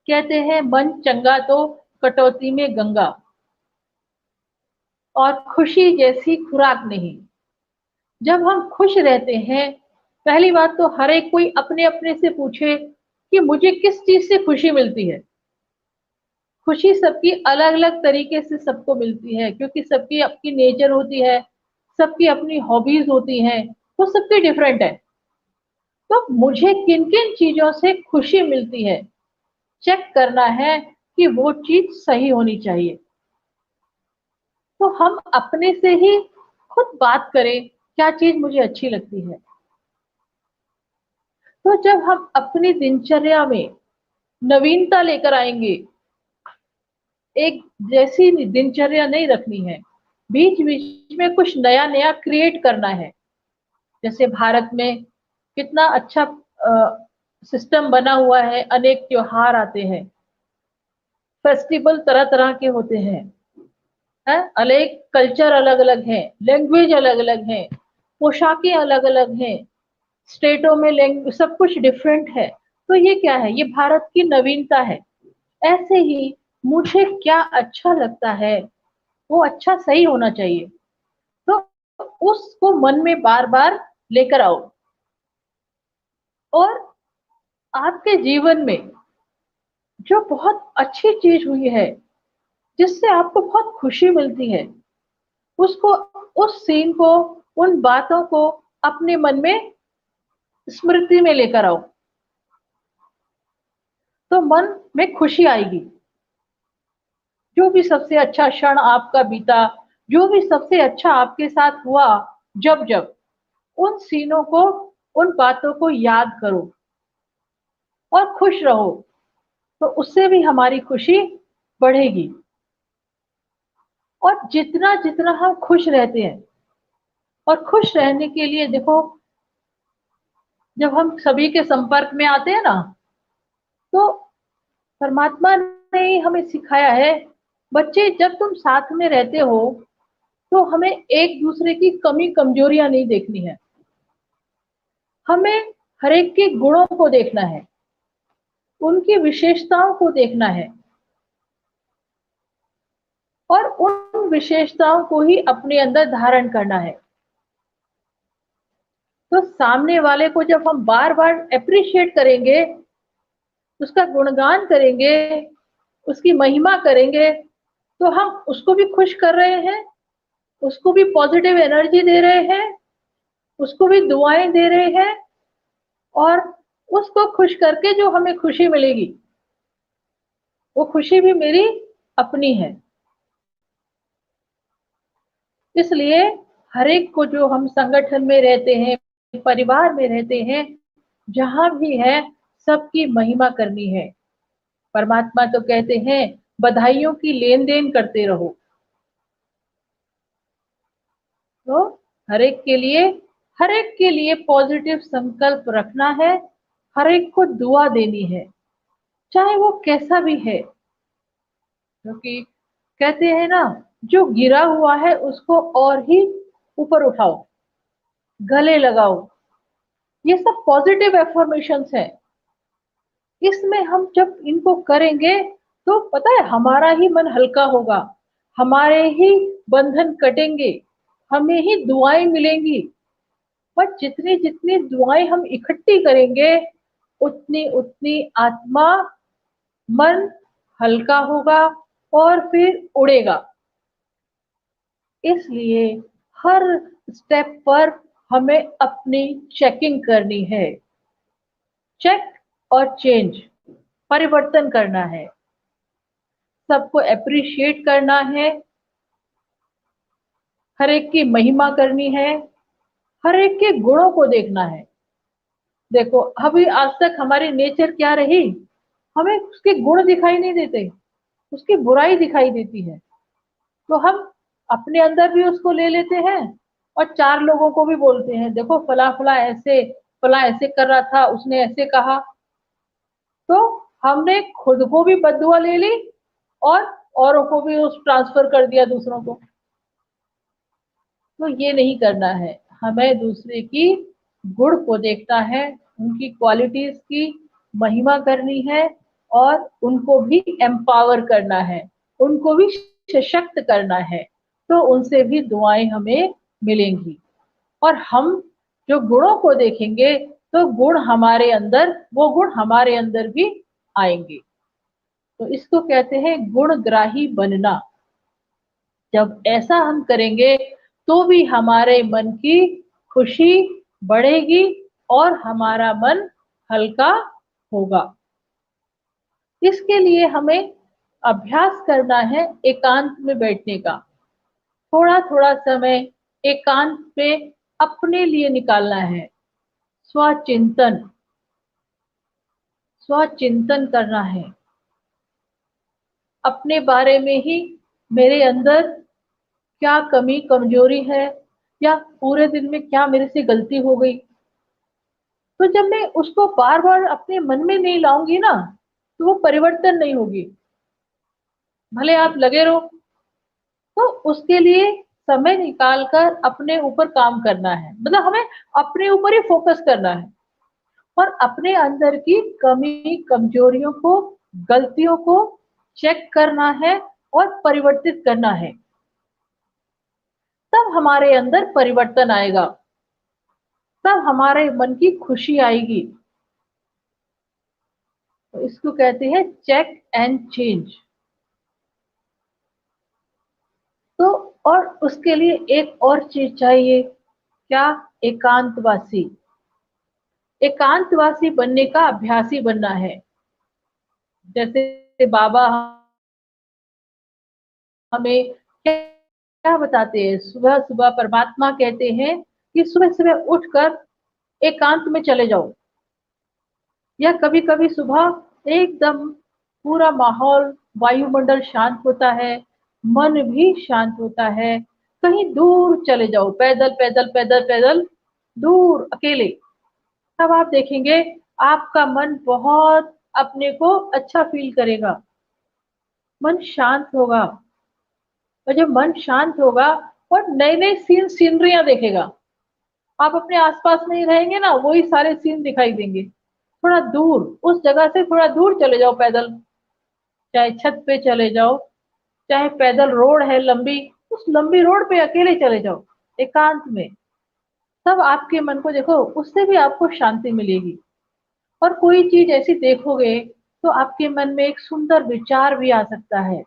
कहते हैं मन चंगा तो कटौती में गंगा, और खुशी जैसी खुराक नहीं। जब हम खुश रहते हैं, पहली बात तो हर एक कोई अपने अपने से पूछे कि मुझे किस चीज से खुशी मिलती है। खुशी सबकी अलग अलग तरीके से सबको मिलती है, क्योंकि सबकी अपनी नेचर होती है, सबकी अपनी हॉबीज होती हैं, वो सबकी डिफरेंट है। तो मुझे किन किन चीजों से खुशी मिलती है, चेक करना है कि वो चीज सही होनी चाहिए। तो हम अपने से ही खुद बात करें, क्या चीज मुझे अच्छी लगती है। तो जब हम अपनी दिनचर्या में नवीनता लेकर आएंगे, एक जैसी दिनचर्या नहीं रखनी है, बीच बीच में कुछ नया नया क्रिएट करना है। जैसे भारत में कितना अच्छा सिस्टम बना हुआ है, अनेक त्योहार आते हैं, फेस्टिवल तरह तरह के होते हैं, है अनेक कल्चर अलग अलग हैं, लैंग्वेज अलग अलग हैं, पोशाकें अलग अलग हैं, स्टेटों में लैंग्वेज सब कुछ डिफरेंट है। तो ये क्या है, ये भारत की नवीनता है। ऐसे ही मुझे क्या अच्छा लगता है, वो अच्छा सही होना चाहिए। तो उसको मन में बार बार लेकर आओ, और आपके जीवन में जो बहुत अच्छी चीज हुई है, जिससे आपको बहुत खुशी मिलती है, उसको, उस सीन को, उन बातों को अपने मन में स्मृति में लेकर आओ, तो मन में खुशी आएगी। जो भी सबसे अच्छा क्षण आपका बीता, जो भी सबसे अच्छा आपके साथ हुआ, जब जब उन सीनों को, उन बातों को याद करो और खुश रहो, तो उससे भी हमारी खुशी बढ़ेगी। और जितना जितना हम खुश रहते हैं, और खुश रहने के लिए देखो, जब हम सभी के संपर्क में आते हैं ना, तो परमात्मा ने ही हमें सिखाया है, बच्चे जब तुम साथ में रहते हो, तो हमें एक दूसरे की कमी कमजोरियां नहीं देखनी है, हमें हर एक के गुणों को देखना है, उनकी विशेषताओं को देखना है, और उन विशेषताओं को ही अपने अंदर धारण करना है। तो सामने वाले को जब हम बार बार अप्रिशिएट करेंगे, उसका गुणगान करेंगे, उसकी महिमा करेंगे, तो हम उसको भी खुश कर रहे हैं, उसको भी पॉजिटिव एनर्जी दे रहे हैं, उसको भी दुआएं दे रहे हैं, और उसको खुश करके जो हमें खुशी मिलेगी, वो खुशी भी मेरी अपनी है। इसलिए हर एक को, जो हम संगठन में रहते हैं, परिवार में रहते हैं, जहां भी है, सबकी महिमा करनी है। परमात्मा तो कहते हैं बधाइयों की लेन देन करते रहो। तो हर एक के लिए पॉजिटिव संकल्प रखना है, हर एक को दुआ देनी है, चाहे वो कैसा भी है। क्योंकि कहते हैं ना, जो गिरा हुआ है उसको और ही ऊपर उठाओ, गले लगाओ, ये सब पॉजिटिव एफर्मेशंस है। इसमें हम जब इनको करेंगे, तो पता है हमारा ही मन हल्का होगा, हमारे ही बंधन कटेंगे, हमें ही दुआएं मिलेंगी। पर जितनी जितनी दुआएं हम इकट्ठी करेंगे, उतनी उतनी आत्मा, मन हल्का होगा, और फिर उड़ेगा। इसलिए हर स्टेप पर हमें अपनी चेकिंग करनी है, चेक और चेंज, परिवर्तन करना है, सबको अप्रिशिएट करना है, हर एक की महिमा करनी है, हर एक के गुणों को देखना है। देखो अभी आज तक हमारी नेचर क्या रही, हमें उसके गुण दिखाई नहीं देते, उसकी बुराई दिखाई देती है। तो हम अपने अंदर भी उसको ले लेते हैं, और चार लोगों को भी बोलते हैं, देखो फला फला ऐसे, फला ऐसे कर रहा था, उसने ऐसे कहा। तो हमने खुद को भी बददुआ ले ली, और औरों को भी उस ट्रांसफर कर दिया दूसरों को। तो ये नहीं करना है, हमें दूसरे की गुण को देखना है, उनकी क्वालिटीज की महिमा करनी है और उनको भी एम्पावर करना है, उनको भी सशक्त करना है, तो उनसे भी दुआएं हमें मिलेंगी। और हम जो गुणों को देखेंगे तो वो गुण हमारे अंदर भी आएंगे। तो इसको कहते हैं गुणग्राही बनना। जब ऐसा हम करेंगे तो भी हमारे मन की खुशी बढ़ेगी और हमारा मन हल्का होगा। इसके लिए हमें अभ्यास करना है एकांत में बैठने का। थोड़ा थोड़ा समय एकांत में अपने लिए निकालना है। स्वचिंतन स्वचिंतन करना है अपने बारे में ही। मेरे अंदर क्या कमी कमजोरी है, या पूरे दिन में क्या मेरे से गलती हो गई। तो जब मैं उसको बार बार अपने मन में नहीं लाऊंगी ना, तो वो परिवर्तन नहीं होगी, भले आप लगे रहो। तो उसके लिए समय निकालकर अपने ऊपर काम करना है, मतलब हमें अपने ऊपर ही फोकस करना है और अपने अंदर की कमी कमजोरियों को, गलतियों को चेक करना है और परिवर्तित करना है। तब हमारे अंदर परिवर्तन आएगा, तब हमारे मन की खुशी आएगी। तो इसको कहते हैं चेक एंड चेंज। तो और उसके लिए एक और चीज चाहिए, क्या? एकांतवासी। एकांतवासी बनने का अभ्यासी बनना है। जैसे बाबा हमें क्या बताते हैं, सुबह सुबह परमात्मा कहते हैं कि सुबह सुबह उठकर एकांत में चले जाओ। या कभी कभी सुबह एकदम पूरा माहौल, वायुमंडल शांत होता है, मन भी शांत होता है, कहीं दूर चले जाओ, पैदल पैदल पैदल पैदल दूर अकेले। तब आप देखेंगे आपका मन बहुत अपने को अच्छा फील करेगा, मन शांत होगा। और जब मन शांत होगा और नए नए सीनरियां देखेगा। आप अपने आसपास नहीं रहेंगे ना, वही सारे सीन दिखाई देंगे। थोड़ा दूर, उस जगह से थोड़ा दूर चले जाओ पैदल, चाहे छत पे चले जाओ, चाहे पैदल रोड है लंबी, उस लंबी रोड पे अकेले चले जाओ एकांत में। तब आपके मन को देखो, उससे भी आपको शांति मिलेगी। और कोई चीज ऐसी देखोगे तो आपके मन में एक सुंदर विचार भी आ सकता है।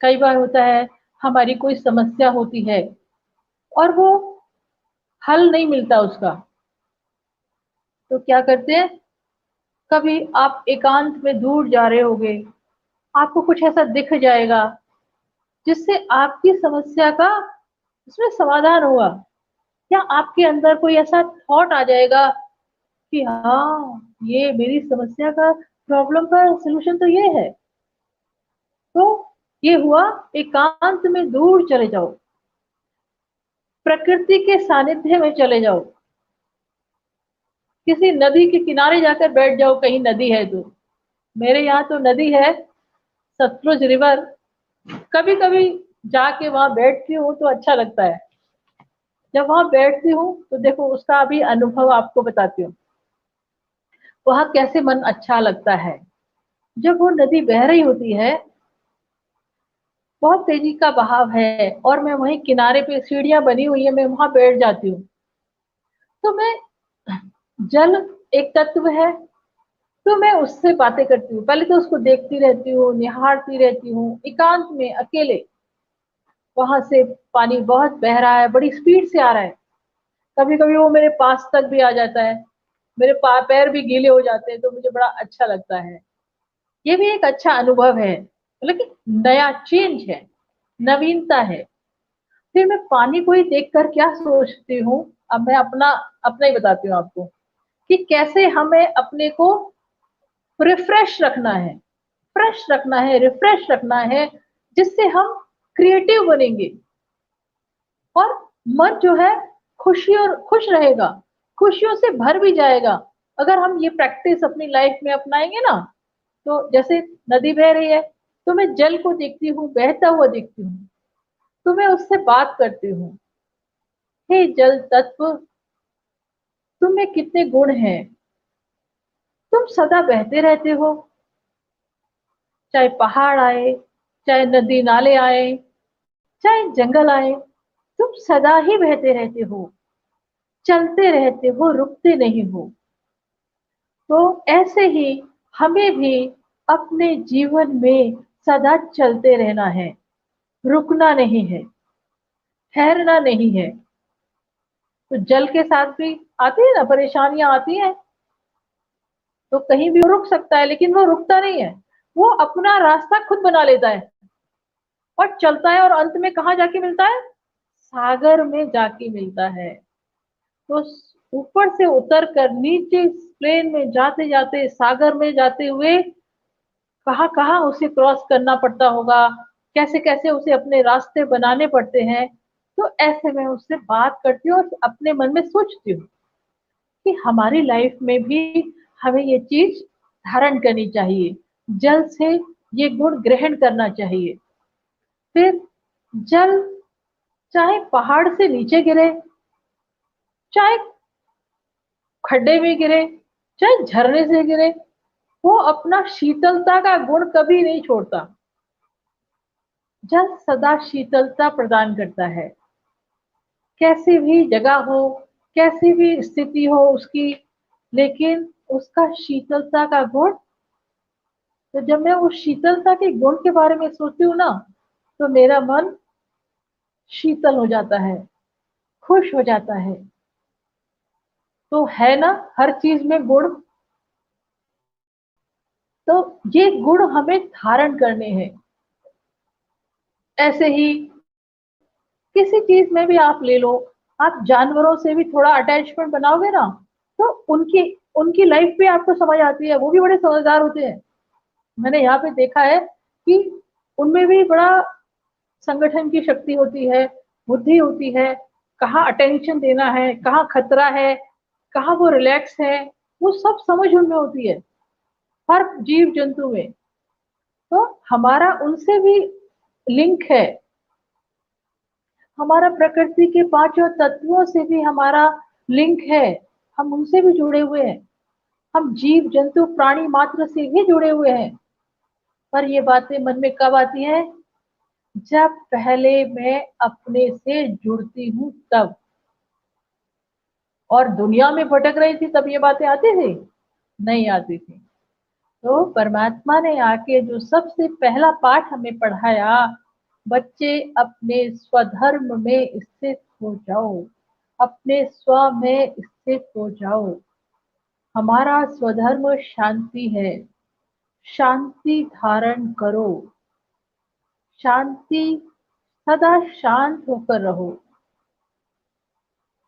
कई बार होता है हमारी कोई समस्या होती है और वो हल नहीं मिलता उसका, तो क्या करते हैं, कभी आप एकांत में दूर जा रहे होगे, आपको कुछ ऐसा दिख जाएगा जिससे आपकी समस्या का उसमें समाधान हुआ। या आपके अंदर कोई ऐसा थॉट आ जाएगा कि हाँ, ये मेरी समस्या का, प्रॉब्लम का सलूशन तो ये है। तो ये हुआ, एकांत में दूर चले जाओ, प्रकृति के सानिध्य में चले जाओ, किसी नदी के किनारे जाकर बैठ जाओ, कहीं नदी है तो। मेरे यहाँ तो नदी है, सतलुज रिवर। कभी कभी जाके वहां बैठती हूँ तो अच्छा लगता है। जब वहां बैठती हूँ तो देखो, उसका अभी अनुभव आपको बताती हूँ, वहां कैसे मन अच्छा लगता है। जब वो नदी बह रही होती है, बहुत तेजी का बहाव है, और मैं वहीं किनारे पे, सीढ़ियां बनी हुई है, मैं वहां बैठ जाती हूँ। तो मैं, जल एक तत्व है, तो मैं उससे बातें करती हूँ। पहले तो उसको देखती रहती हूँ, निहारती रहती हूँ एकांत में अकेले। वहां से पानी बहुत बह रहा है, बड़ी स्पीड से आ रहा है, कभी कभी वो मेरे पास तक भी आ जाता है, मेरे पैर भी गीले हो जाते हैं, तो मुझे बड़ा अच्छा लगता है। ये भी एक अच्छा अनुभव है, लेकिन नया चेंज है, नवीनता है। फिर मैं पानी को ही देखकर क्या सोचती हूँ, अब मैं अपना अपना ही बताती हूँ आपको, कि कैसे हमें अपने को रिफ्रेश रखना है, फ्रेश रखना है, रिफ्रेश रखना है, जिससे हम क्रिएटिव बनेंगे और मन जो है खुशी और खुश रहेगा, खुशियों से भर भी जाएगा। अगर हम ये प्रैक्टिस अपनी लाइफ में अपनाएंगे ना, तो जैसे नदी बह रही है, तो मैं जल को देखती हूँ, बहता हुआ देखती हूँ, तो मैं उससे बात करती हूँ, हे जल तत्व, तुम में कितने गुण हैं। तुम सदा बहते रहते हो, चाहे पहाड़ आए, चाहे नदी नाले आए, चाहे जंगल आए, तुम सदा ही बहते रहते हो, चलते रहते हो, रुकते नहीं हो। तो ऐसे ही हमें भी अपने जीवन में सदा चलते रहना है, रुकना नहीं है, ठहरना नहीं है। तो जल के साथ भी आती है ना परेशानियां आती हैं, तो कहीं भी वो रुक सकता है, लेकिन वो रुकता नहीं है, वो अपना रास्ता खुद बना लेता है और चलता है, और अंत में कहाँ जाके मिलता है? सागर में जाके मिलता है। तो ऊपर से उतर कर नीचे प्लेन में जाते जाते, सागर में जाते हुए कहाँ कहाँ उसे क्रॉस करना पड़ता होगा, कैसे कैसे उसे अपने रास्ते बनाने पड़ते हैं। तो ऐसे मैं उससे बात करती हूँ और अपने मन में सोचती हूँ कि हमारी लाइफ में भी हमें ये चीज धारण करनी चाहिए, जल से ये गुण ग्रहण करना चाहिए। फिर जल चाहे पहाड़ से नीचे गिरे, चाहे खड्डे में गिरे, चाहे झरने से गिरे, वो अपना शीतलता का गुण कभी नहीं छोड़ता। जल सदा शीतलता प्रदान करता है, कैसी भी जगह हो, कैसी भी स्थिति हो उसकी, लेकिन उसका शीतलता का गुण। तो जब मैं उस शीतलता के गुण के बारे में सोचती हूँ ना, तो मेरा मन शीतल हो जाता है, खुश हो जाता है। तो है ना हर चीज में गुण, तो ये गुण हमें धारण करने हैं। ऐसे ही किसी चीज में भी आप ले लो, आप जानवरों से भी थोड़ा अटैचमेंट बनाओगे ना, तो उनकी उनकी लाइफ भी आपको समझ आती है, वो भी बड़े समझदार होते हैं। मैंने यहाँ पे देखा है कि उनमें भी बड़ा संगठन की शक्ति होती है, बुद्धि होती है, कहाँ अटेंशन देना है, कहाँ खतरा है, कहाँ वो रिलैक्स है, वो सब समझ उनमें होती है, हर जीव जंतु में। तो हमारा उनसे भी लिंक है, हमारा प्रकृति के पांचों तत्वों से भी हमारा लिंक है, हम उनसे भी जुड़े हुए हैं, हम जीव जंतु प्राणी मात्र से भी जुड़े हुए हैं। पर ये बातें मन में कब आती हैं? जब पहले मैं अपने से जुड़ती हूँ तब, और दुनिया में भटक रही थी तब ये बातें आती थी? नहीं आती थी। तो परमात्मा ने आके जो सबसे पहला पाठ हमें पढ़ाया, बच्चे अपने स्वधर्म में स्थित हो जाओ, अपने स्व में स्थित हो जाओ। हमारा स्वधर्म शांति है, शांति धारण करो, शांति, सदा शांत होकर रहो।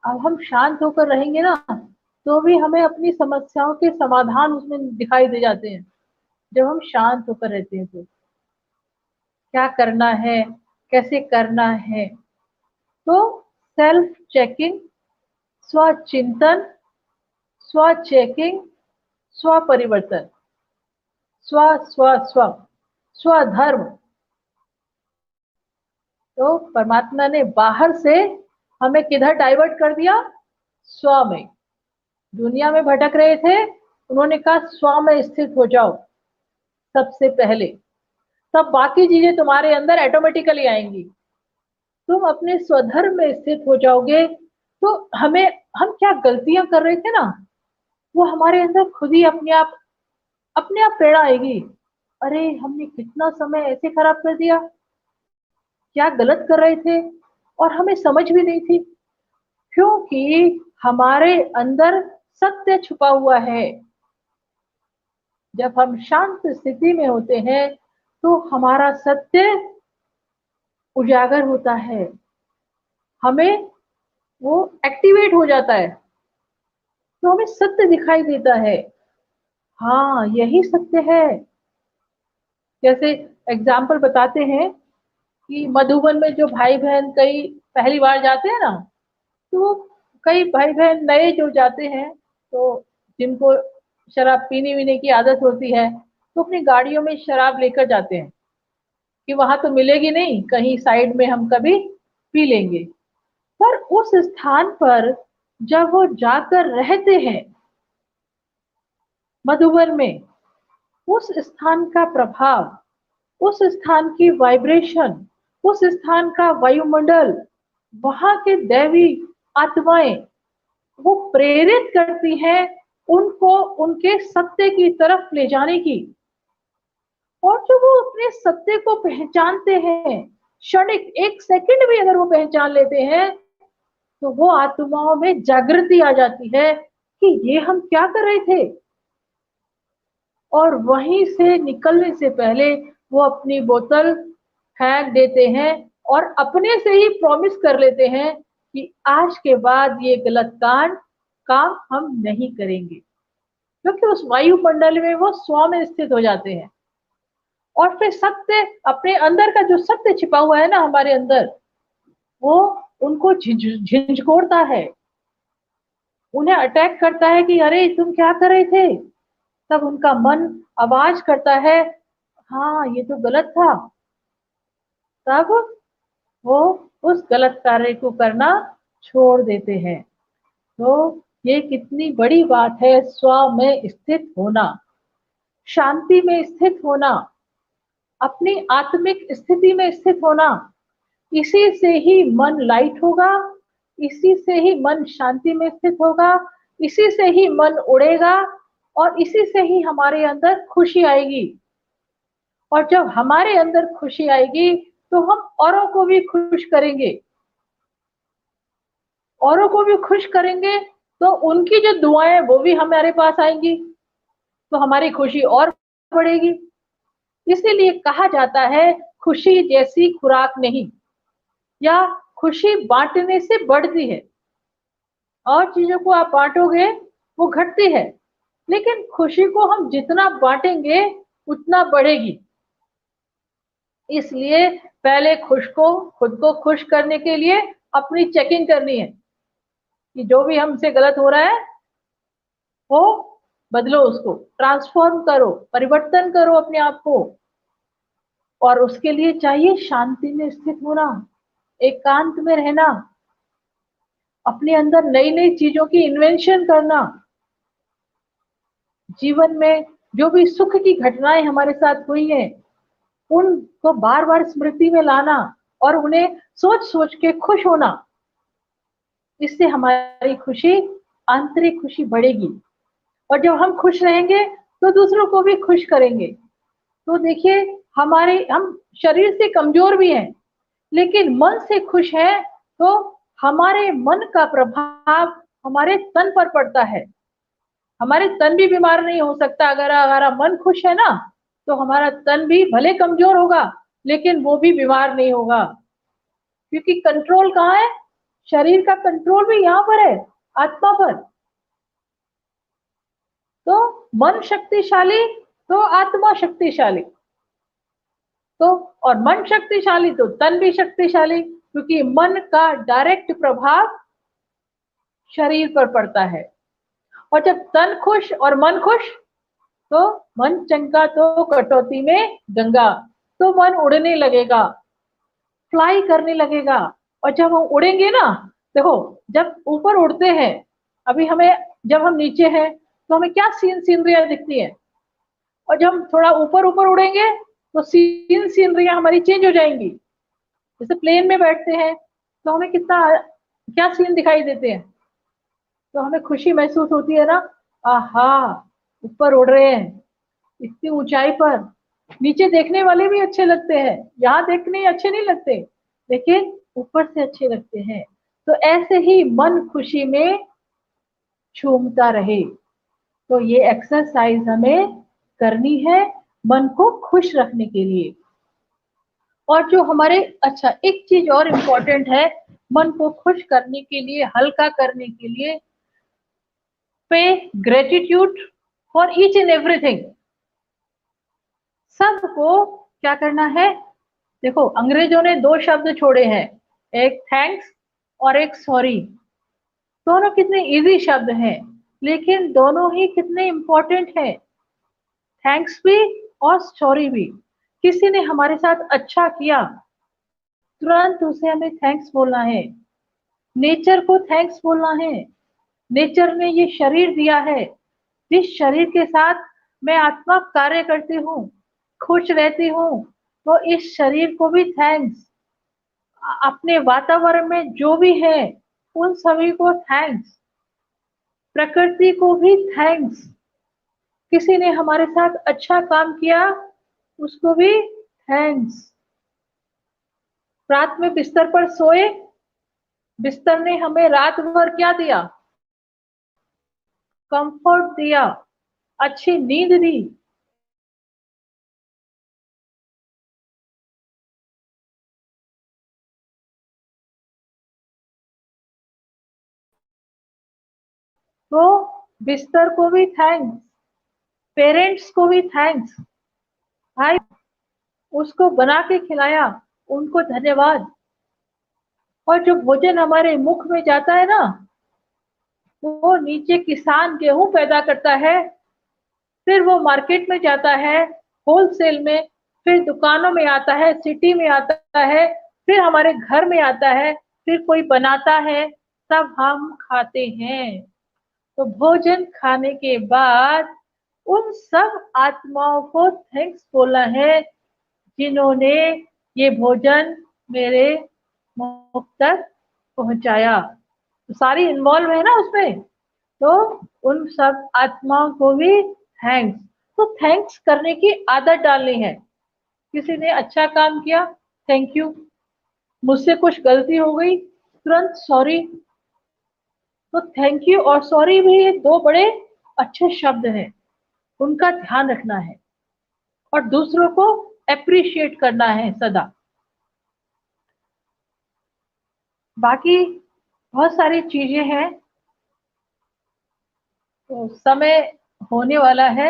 अब हम शांत होकर रहेंगे ना, तो भी हमें अपनी समस्याओं के समाधान उसमें दिखाई दे जाते हैं। जब हम शांत होकर रहते हैं तो क्या करना है, कैसे करना है, तो सेल्फ चेकिंग, स्व चिंतन, स्व चेकिंग, स्व परिवर्तन, स्व स्व स्व स्वधर्म। तो परमात्मा ने बाहर से हमें किधर डाइवर्ट कर दिया? स्व में। दुनिया में भटक रहे थे, उन्होंने कहा स्व में स्थित हो जाओ सबसे पहले, तब बाकी चीजें तुम्हारे अंदर ऑटोमेटिकली आएंगी। तुम अपने स्वधर्म में स्थित हो जाओगे, तो हमें, हम क्या गलतियां कर रहे थे ना, वो हमारे अंदर खुद ही अपने आप प्रेरणा आएगी। अरे हमने कितना समय ऐसे खराब कर दिया, क्या गलत कर रहे थे, और हमें समझ भी नहीं थी, क्योंकि हमारे अंदर सत्य छुपा हुआ है। जब हम शांत स्थिति में होते हैं तो हमारा सत्य उजागर होता है, हमें वो एक्टिवेट हो जाता है, तो हमें सत्य दिखाई देता है। हाँ यही सत्य है। जैसे एग्जाम्पल बताते हैं कि मधुबन में जो भाई बहन कई पहली बार जाते हैं ना, तो कई भाई बहन नए जो जाते हैं, तो जिनको शराब पीने वीने की आदत होती है, तो अपनी गाड़ियों में शराब लेकर जाते हैं कि वहां तो मिलेगी नहीं, कहीं साइड में हम कभी पी लेंगे। पर उस स्थान पर जब वो जाकर रहते हैं मधुबन में, उस स्थान का प्रभाव, उस स्थान की वाइब्रेशन, उस स्थान का वायुमंडल, वहां के दैवी आत्माएं वो प्रेरित करती हैं उनको उनके सत्य की तरफ ले जाने की। और जो वो अपने सत्य को पहचानते हैं, क्षणिक 1 सेकंड भी अगर वो पहचान लेते हैं, तो वो आत्माओं में जागृति आ जाती है कि ये हम क्या कर रहे थे। और वहीं से निकलने से पहले वो अपनी बोतल फेंक देते हैं और अपने से ही प्रॉमिस कर लेते हैं कि आज के बाद ये गलत काम हम नहीं करेंगे, क्योंकि उस वायुमंडल में वो स्व में स्थित हो जाते हैं। और फिर सत्य, अपने अंदर का जो सत्य छिपा हुआ है ना हमारे अंदर, वो उनको झिंझकोड़ता है, उन्हें अटैक करता है कि अरे तुम क्या कर रहे थे। तब उनका मन आवाज करता है, हाँ ये तो गलत था। तब वो उस गलत कार्य को करना छोड़ देते हैं। तो ये कितनी बड़ी बात है, स्व में स्थित होना, शांति में स्थित होना, अपनी आत्मिक स्थिति में स्थित होना। इसी से ही मन लाइट होगा, इसी से ही मन शांति में स्थित होगा, इसी से ही मन उड़ेगा, और इसी से ही हमारे अंदर खुशी आएगी। और जब हमारे अंदर खुशी आएगी तो हम औरों को भी खुश करेंगे, औरों को भी खुश करेंगे, तो उनकी जो दुआएं वो भी हमारे पास आएंगी, तो हमारी खुशी और बढ़ेगी। इसीलिए कहा जाता है खुशी जैसी खुराक नहीं, या खुशी बांटने से बढ़ती है। और चीजों को आप बांटोगे वो घटती है, लेकिन खुशी को हम जितना बांटेंगे उतना बढ़ेगी। इसलिए पहले खुद को खुश करने के लिए अपनी चेकिंग करनी है कि जो भी हमसे गलत हो रहा है वो बदलो, उसको ट्रांसफॉर्म करो, परिवर्तन करो अपने आप को। और उसके लिए चाहिए शांति में स्थित होना, एकांत में रहना, अपने अंदर नई नई चीजों की इन्वेंशन करना, जीवन में जो भी सुख की घटनाएं हमारे साथ हुई हैं उनको बार बार स्मृति में लाना और उन्हें सोच सोच के खुश होना। इससे हमारी खुशी, आंतरिक खुशी बढ़ेगी। और जब हम खुश रहेंगे तो दूसरों को भी खुश करेंगे। तो देखिए, हम शरीर से कमजोर भी हैं, लेकिन मन से खुश है तो हमारे मन का प्रभाव हमारे तन पर पड़ता है। हमारे तन भी बीमार नहीं हो सकता। अगर हमारा मन खुश है ना, तो हमारा तन भी भले कमजोर होगा लेकिन वो भी बीमार नहीं होगा, क्योंकि कंट्रोल कहाँ है, शरीर का कंट्रोल भी यहाँ पर है, आत्मा पर। तो मन शक्तिशाली तो आत्मा शक्तिशाली, तो और मन शक्तिशाली तो तन भी शक्तिशाली, क्योंकि मन का डायरेक्ट प्रभाव शरीर पर पड़ता है। और जब तन खुश और मन खुश, तो मन चंगा तो कटौती में गंगा, तो मन उड़ने लगेगा, फ्लाई करने लगेगा। और जब हम उड़ेंगे ना, देखो जब ऊपर उड़ते हैं, अभी हमें, जब हम नीचे हैं तो हमें क्या सीनरियां दिखती है, और जब हम थोड़ा ऊपर ऊपर उड़ेंगे तो सीनरियां हमारी चेंज हो जाएंगी। जैसे प्लेन में बैठते हैं तो हमें कितना क्या सीन दिखाई देते हैं, तो हमें खुशी महसूस होती है ना, आहा ऊपर उड़ रहे हैं इतनी ऊंचाई पर। नीचे देखने वाले भी अच्छे लगते हैं, यहाँ देखने अच्छे नहीं लगते, लेकिन ऊपर से अच्छे लगते हैं। तो ऐसे ही मन खुशी में झूमता रहे। तो ये एक्सरसाइज हमें करनी है मन को खुश रखने के लिए। और जो हमारे, अच्छा एक चीज और इम्पोर्टेंट है मन को खुश करने के लिए, हल्का करने के लिए, पे gratitude for each and everything. सबको क्या करना है, देखो अंग्रेजों ने 2 शब्द छोड़े हैं, एक थैंक्स और एक सॉरी। दोनों कितने इजी शब्द हैं, लेकिन दोनों ही कितने इंपॉर्टेंट हैं। थैंक्स भी और सॉरी भी। किसी ने हमारे साथ अच्छा किया, तुरंत उसे हमें थैंक्स बोलना है, नेचर को थैंक्स बोलना है, नेचर ने ये शरीर दिया है, जिस शरीर के साथ मैं आत्मा कार्य करती हूँ, खुश रहती हूँ, तो इस शरीर को भी थैंक्स। अपने वातावरण में जो भी है उन सभी को थैंक्स। प्रकृति को भी थैंक्स। किसी ने हमारे साथ अच्छा काम किया, उसको भी थैंक्स। रात में बिस्तर पर सोए, बिस्तर ने हमें रात भर क्या दिया? कंफर्ट दिया, अच्छी नींद दी। तो बिस्तर को भी थैंक्स, पेरेंट्स को भी थैंक्स। भाई, उसको बना के खिलाया, उनको धन्यवाद। और जो भोजन हमारे मुख में जाता है ना, वो नीचे किसान गेहूं पैदा करता है, फिर वो मार्केट में जाता है होलसेल में, फिर दुकानों में आता है, सिटी में आता है, फिर हमारे घर में आता है, फिर कोई बनाता है, तब हम खाते हैं। तो भोजन खाने के बाद उन सब आत्माओं को थैंक्स बोला है, जिन्होंने ये भोजन मेरे मुख तक पहुंचाया। तो सारी इन्वॉल्व है ना उसमें, तो उन सब आत्माओं को भी थैंक्स। तो थैंक्स करने की आदत डालनी है। किसी ने अच्छा काम किया, थैंक यू। मुझसे कुछ गलती हो गई, तुरंत सॉरी। तो थैंक यू और सॉरी भी ये दो बड़े अच्छे शब्द हैं, उनका ध्यान रखना है और दूसरों को अप्रिशिएट करना है सदा। बाकी बहुत सारी चीजें हैं, तो समय होने वाला है।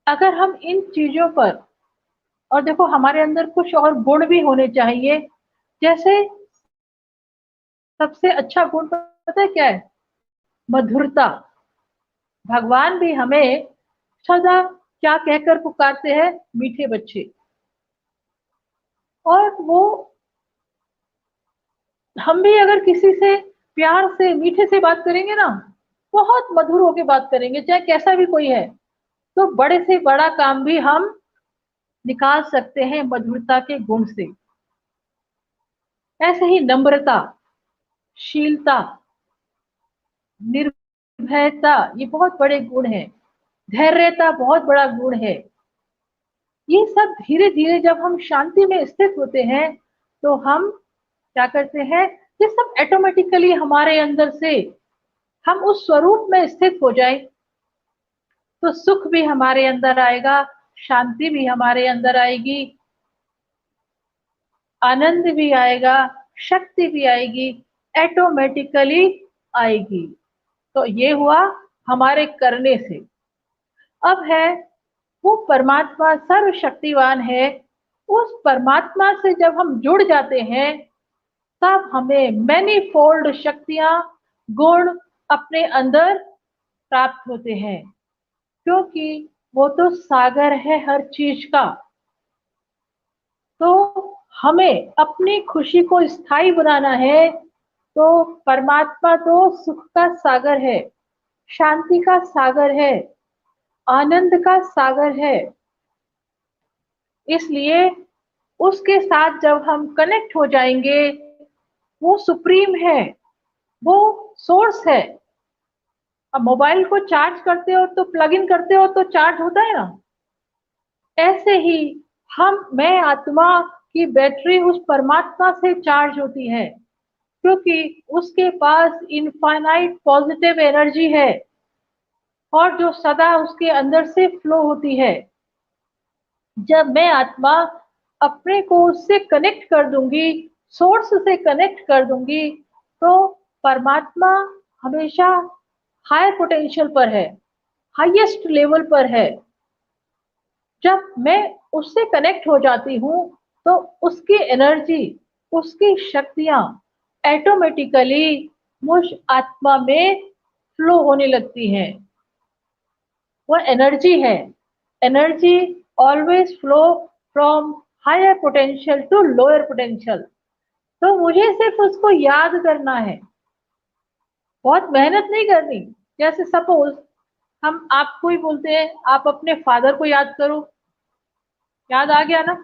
अगर हम इन चीजों पर, और देखो हमारे अंदर कुछ और गुण भी होने चाहिए। जैसे सबसे अच्छा गुण पता है क्या है? मधुरता। भगवान भी हमें सदा क्या कहकर पुकारते हैं? मीठे बच्चे। और वो, हम भी अगर किसी से प्यार से मीठे से बात करेंगे ना, बहुत मधुर होके बात करेंगे, चाहे कैसा भी कोई है, तो बड़े से बड़ा काम भी हम निकाल सकते हैं मधुरता के गुण से। ऐसे ही नम्रता, शीलता, निर्भयता, ये बहुत बड़े गुण हैं। धैर्यता बहुत बड़ा गुण है। ये सब धीरे धीरे जब हम शांति में स्थित होते हैं, तो हम क्या करते हैं, ये सब ऑटोमेटिकली हमारे अंदर से, हम उस स्वरूप में स्थित हो जाए, तो सुख भी हमारे अंदर आएगा, शांति भी हमारे अंदर आएगी, आनंद भी आएगा, शक्ति भी आएगी, ऑटोमेटिकली आएगी। तो ये हुआ हमारे करने से। अब है, वो परमात्मा सर्वशक्तिवान है, उस परमात्मा से जब हम जुड़ जाते हैं, तब हमें मैनीफोल्ड शक्तियां, गुण अपने अंदर प्राप्त होते हैं, क्योंकि वो तो सागर है हर चीज का। तो हमें अपनी खुशी को स्थायी बनाना है, तो परमात्मा तो सुख का सागर है, शांति का सागर है, आनंद का सागर है। इसलिए उसके साथ जब हम कनेक्ट हो जाएंगे, वो सुप्रीम है, वो सोर्स है। अब मोबाइल को चार्ज करते हो तो प्लग इन करते हो तो चार्ज होता है ना, ऐसे ही मैं आत्मा की बैटरी उस परमात्मा से चार्ज होती है, क्योंकि उसके पास इनफाइनाइट पॉजिटिव एनर्जी है, और जो सदा उसके अंदर से फ्लो होती है। जब मैं आत्मा अपने को उससे कनेक्ट कर दूंगी, सोर्स से कनेक्ट कर दूंगी, तो परमात्मा हमेशा हाई पोटेंशियल पर है, हाईएस्ट लेवल पर है। जब मैं उससे कनेक्ट हो जाती हूँ, तो उसकी एनर्जी, उसकी शक्तियां ऑटोमेटिकली मुझ आत्मा में फ्लो होने लगती हैं। वो एनर्जी है, energy always flow from higher potential to lower potential. तो मुझे सिर्फ उसको याद करना है, बहुत मेहनत नहीं करनी। जैसे सपोज हम आपको ही बोलते हैं आप अपने फादर को याद करो, याद आ गया ना।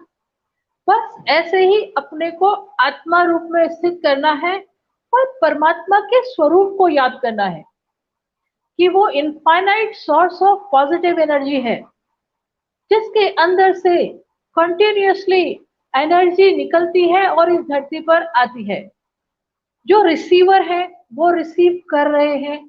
बस ऐसे ही अपने को आत्मा रूप में स्थित करना है और परमात्मा के स्वरूप को याद करना है कि वो infinite source of positive energy है, जिसके अंदर से कंटिन्यूअसली एनर्जी निकलती है और इस धरती पर आती है। जो रिसीवर है वो रिसीव कर रहे हैं,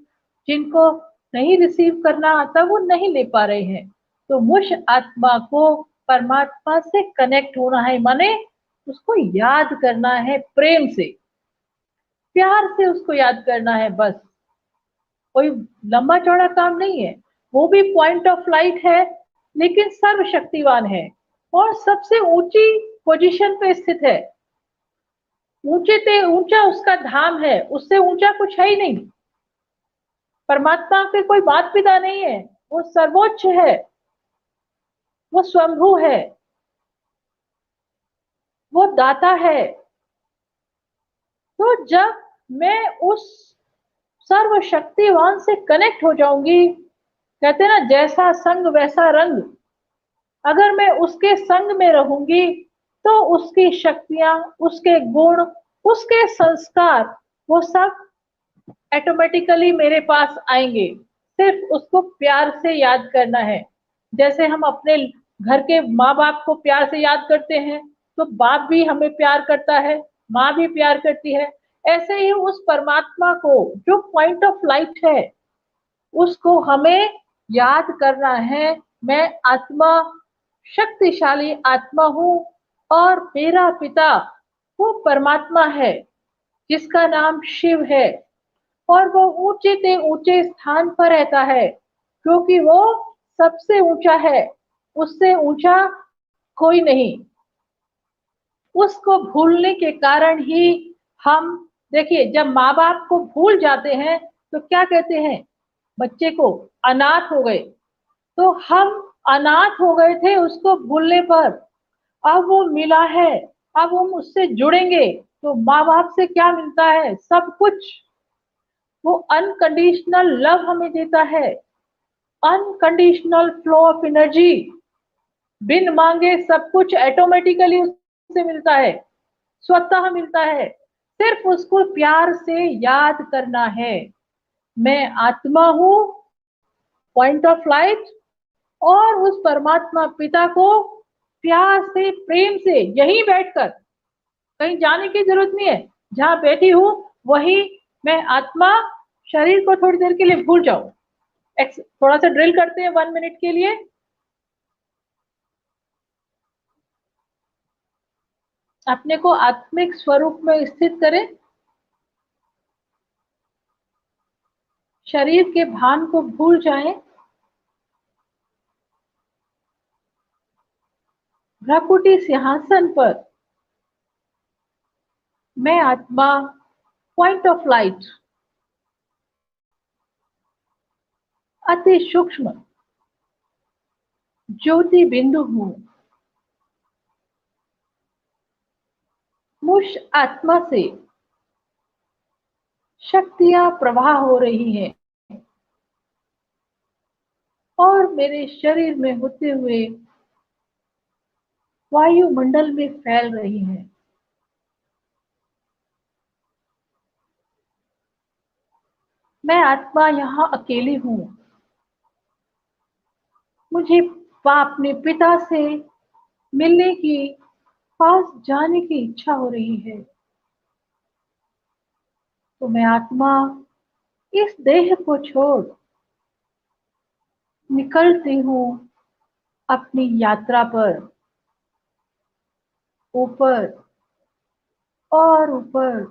जिनको नहीं रिसीव करना आता वो नहीं ले पा रहे हैं। तो मुझ आत्मा को परमात्मा से कनेक्ट होना है, माने उसको याद करना है, प्रेम से, प्यार से उसको याद करना है। बस कोई लंबा चौड़ा काम नहीं है। वो भी पॉइंट ऑफ लाइट है, लेकिन सर्वशक्तिवान है और सबसे ऊंची पोजीशन पे स्थित है। ऊंचे से ऊंचा उसका धाम है, उससे ऊंचा कुछ है ही नहीं। परमात्मा के कोई बात पिता नहीं है, वो सर्वोच्च है, वो स्वयंभू है, वो दाता है। तो जब मैं उस सर्वशक्तिवान से कनेक्ट हो जाऊंगी, कहते हैं ना जैसा संग वैसा रंग, अगर मैं उसके संग में रहूंगी तो उसकी शक्तियां, उसके गुण, उसके संस्कार, वो सब ऑटोमेटिकली मेरे पास आएंगे। सिर्फ उसको प्यार से याद करना है। जैसे हम अपने घर के माँ बाप को प्यार से याद करते हैं, तो बाप भी हमें प्यार करता है, माँ भी प्यार करती है। ऐसे ही उस परमात्मा को जो पॉइंट ऑफ लाइट है, उसको हमें याद करना है। मैं आत्मा, शक्तिशाली आत्मा हूँ और मेरा पिता वो परमात्मा है, जिसका नाम शिव है। और वो ऊंचे से ऊंचे स्थान पर रहता है, क्योंकि वो सबसे ऊंचा है, उससे ऊंचा कोई नहीं। उसको भूलने के कारण ही हम, देखिए जब माँ बाप को भूल जाते हैं तो क्या कहते हैं बच्चे को, अनाथ हो गए। तो हम अनाथ हो गए थे उसको भूलने पर, अब वो मिला है, अब हम उससे जुड़ेंगे तो माँ बाप से क्या मिलता है, सब कुछ। वो अनकंडीशनल लव हमें देता है, अनकंडीशनल फ्लो ऑफ एनर्जी, बिन मांगे सब कुछ ऑटोमेटिकली उससे मिलता है, स्वतः मिलता है। सिर्फ उसको प्यार से याद करना है। मैं आत्मा हूँ, पॉइंट ऑफ लाइट, और उस परमात्मा पिता को प्यार से, प्रेम से, यहीं बैठकर, कहीं जाने की जरूरत नहीं है, जहां बैठी हूँ वही मैं आत्मा, शरीर को थोड़ी देर के लिए भूल जाओ। थोड़ा सा ड्रिल करते हैं 1 मिनट के लिए। अपने को आत्मिक स्वरूप में स्थित करें, शरीर के भान को भूल जाएं, भ्रकुटी सिंहासन पर मैं आत्मा, पॉइंट ऑफ लाइट, अति सूक्ष्म ज्योति बिंदु हूं। मुझ आत्मा से शक्तियां प्रवाह हो रही हैं और मेरे शरीर में होते हुए वायुमंडल में फैल रही हैं। मैं आत्मा यहाँ अकेली हूँ। मुझे अपने पिता से मिलने की, पास जाने की इच्छा हो रही है। तो मैं आत्मा इस देह को छोड़ निकलती हूँ अपनी यात्रा पर, ऊपर और ऊपर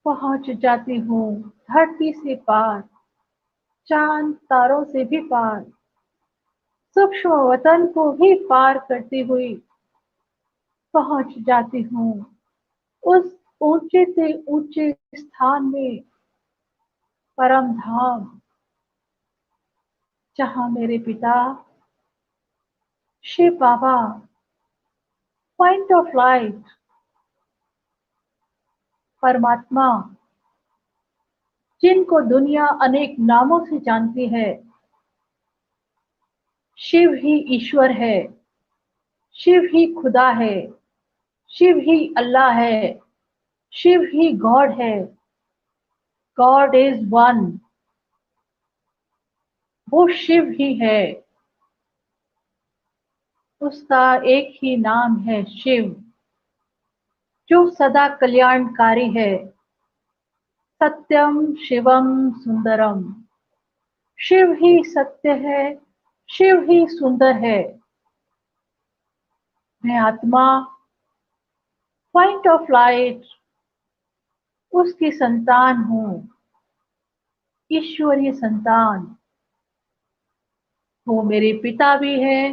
पहुंच जाती हूँ, धरती से पार, चांद तारों से भी पार, सूक्ष्म वतन को भी पार करती हुई पहुंच जाती हूँ उस ऊंचे से ऊंचे स्थान में, परम धाम, जहां मेरे पिता शिव बाबा, पॉइंट ऑफ लाइट, परमात्मा जिनको दुनिया अनेक नामों से जानती है, शिव ही ईश्वर है, शिव ही खुदा है, शिव ही अल्लाह है, शिव ही गॉड है। God is one. वो शिव ही है। उसका एक ही नाम है शिव, जो सदा कल्याणकारी है। सत्यम शिवम सुंदरम। शिव ही सत्य है, शिव ही सुंदर है। मैं आत्मा, पॉइंट ऑफ लाइट, उसकी संतान हूँ, ईश्वरीय संतान। वो मेरे पिता भी है,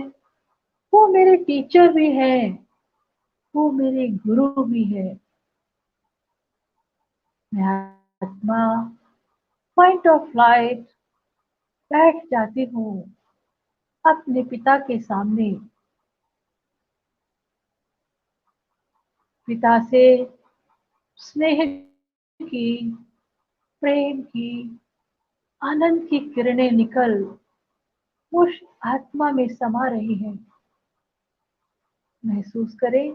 वो मेरे टीचर भी है, वो मेरे गुरु भी है। मैं आत्मा, पॉइंट ऑफ लाइट, बैठ जाती हूँ अपने पिता के सामने। पिता से स्नेह की, प्रेम की, आनंद की किरणें निकल उस आत्मा में समा रही हैं। महसूस करें।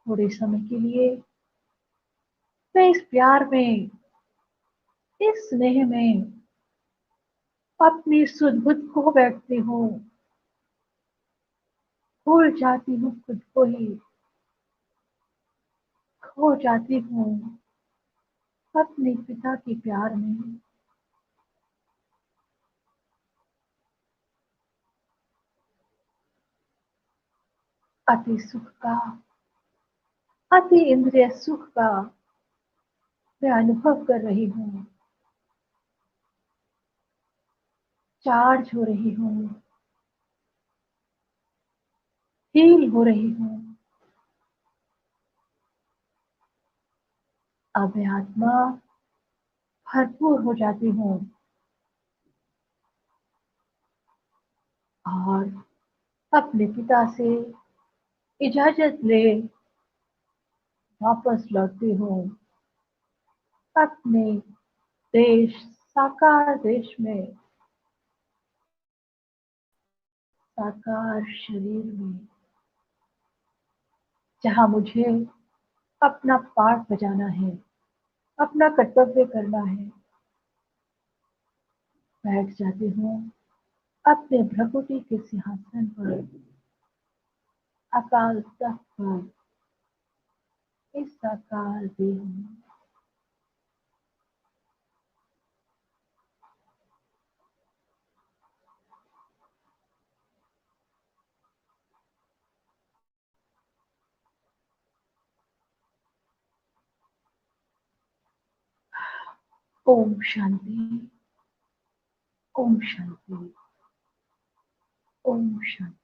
थोड़े समय के लिए मैं इस प्यार में, इस स्नेह में अपनी सुध बुध खो बैठती हूँ। भूल जाती हूँ खुद को ही, खो जाती हूँ अपने पिता के प्यार में। अति सुख का, अति इंद्रिय सुख का मैं अनुभव कर रही हूँ। चार्ज हो रही हूँ, हील हो रही हूँ। अब मैं आत्मा भरपूर हो जाती हूँ और अपने पिता से इजाजत ले वापस लौटती हूँ अपने देश, साकार देश में, साकार शरीर में, जहाँ मुझे अपना पाठ बजाना है, अपना कर्तव्य करना है। बैठ जाती हूँ अपने भ्रकुटी के सिंहासन पर, अकाल तख्त पर, इस साकार देह में। ओम शांति, ओम शांति, ओम शांति।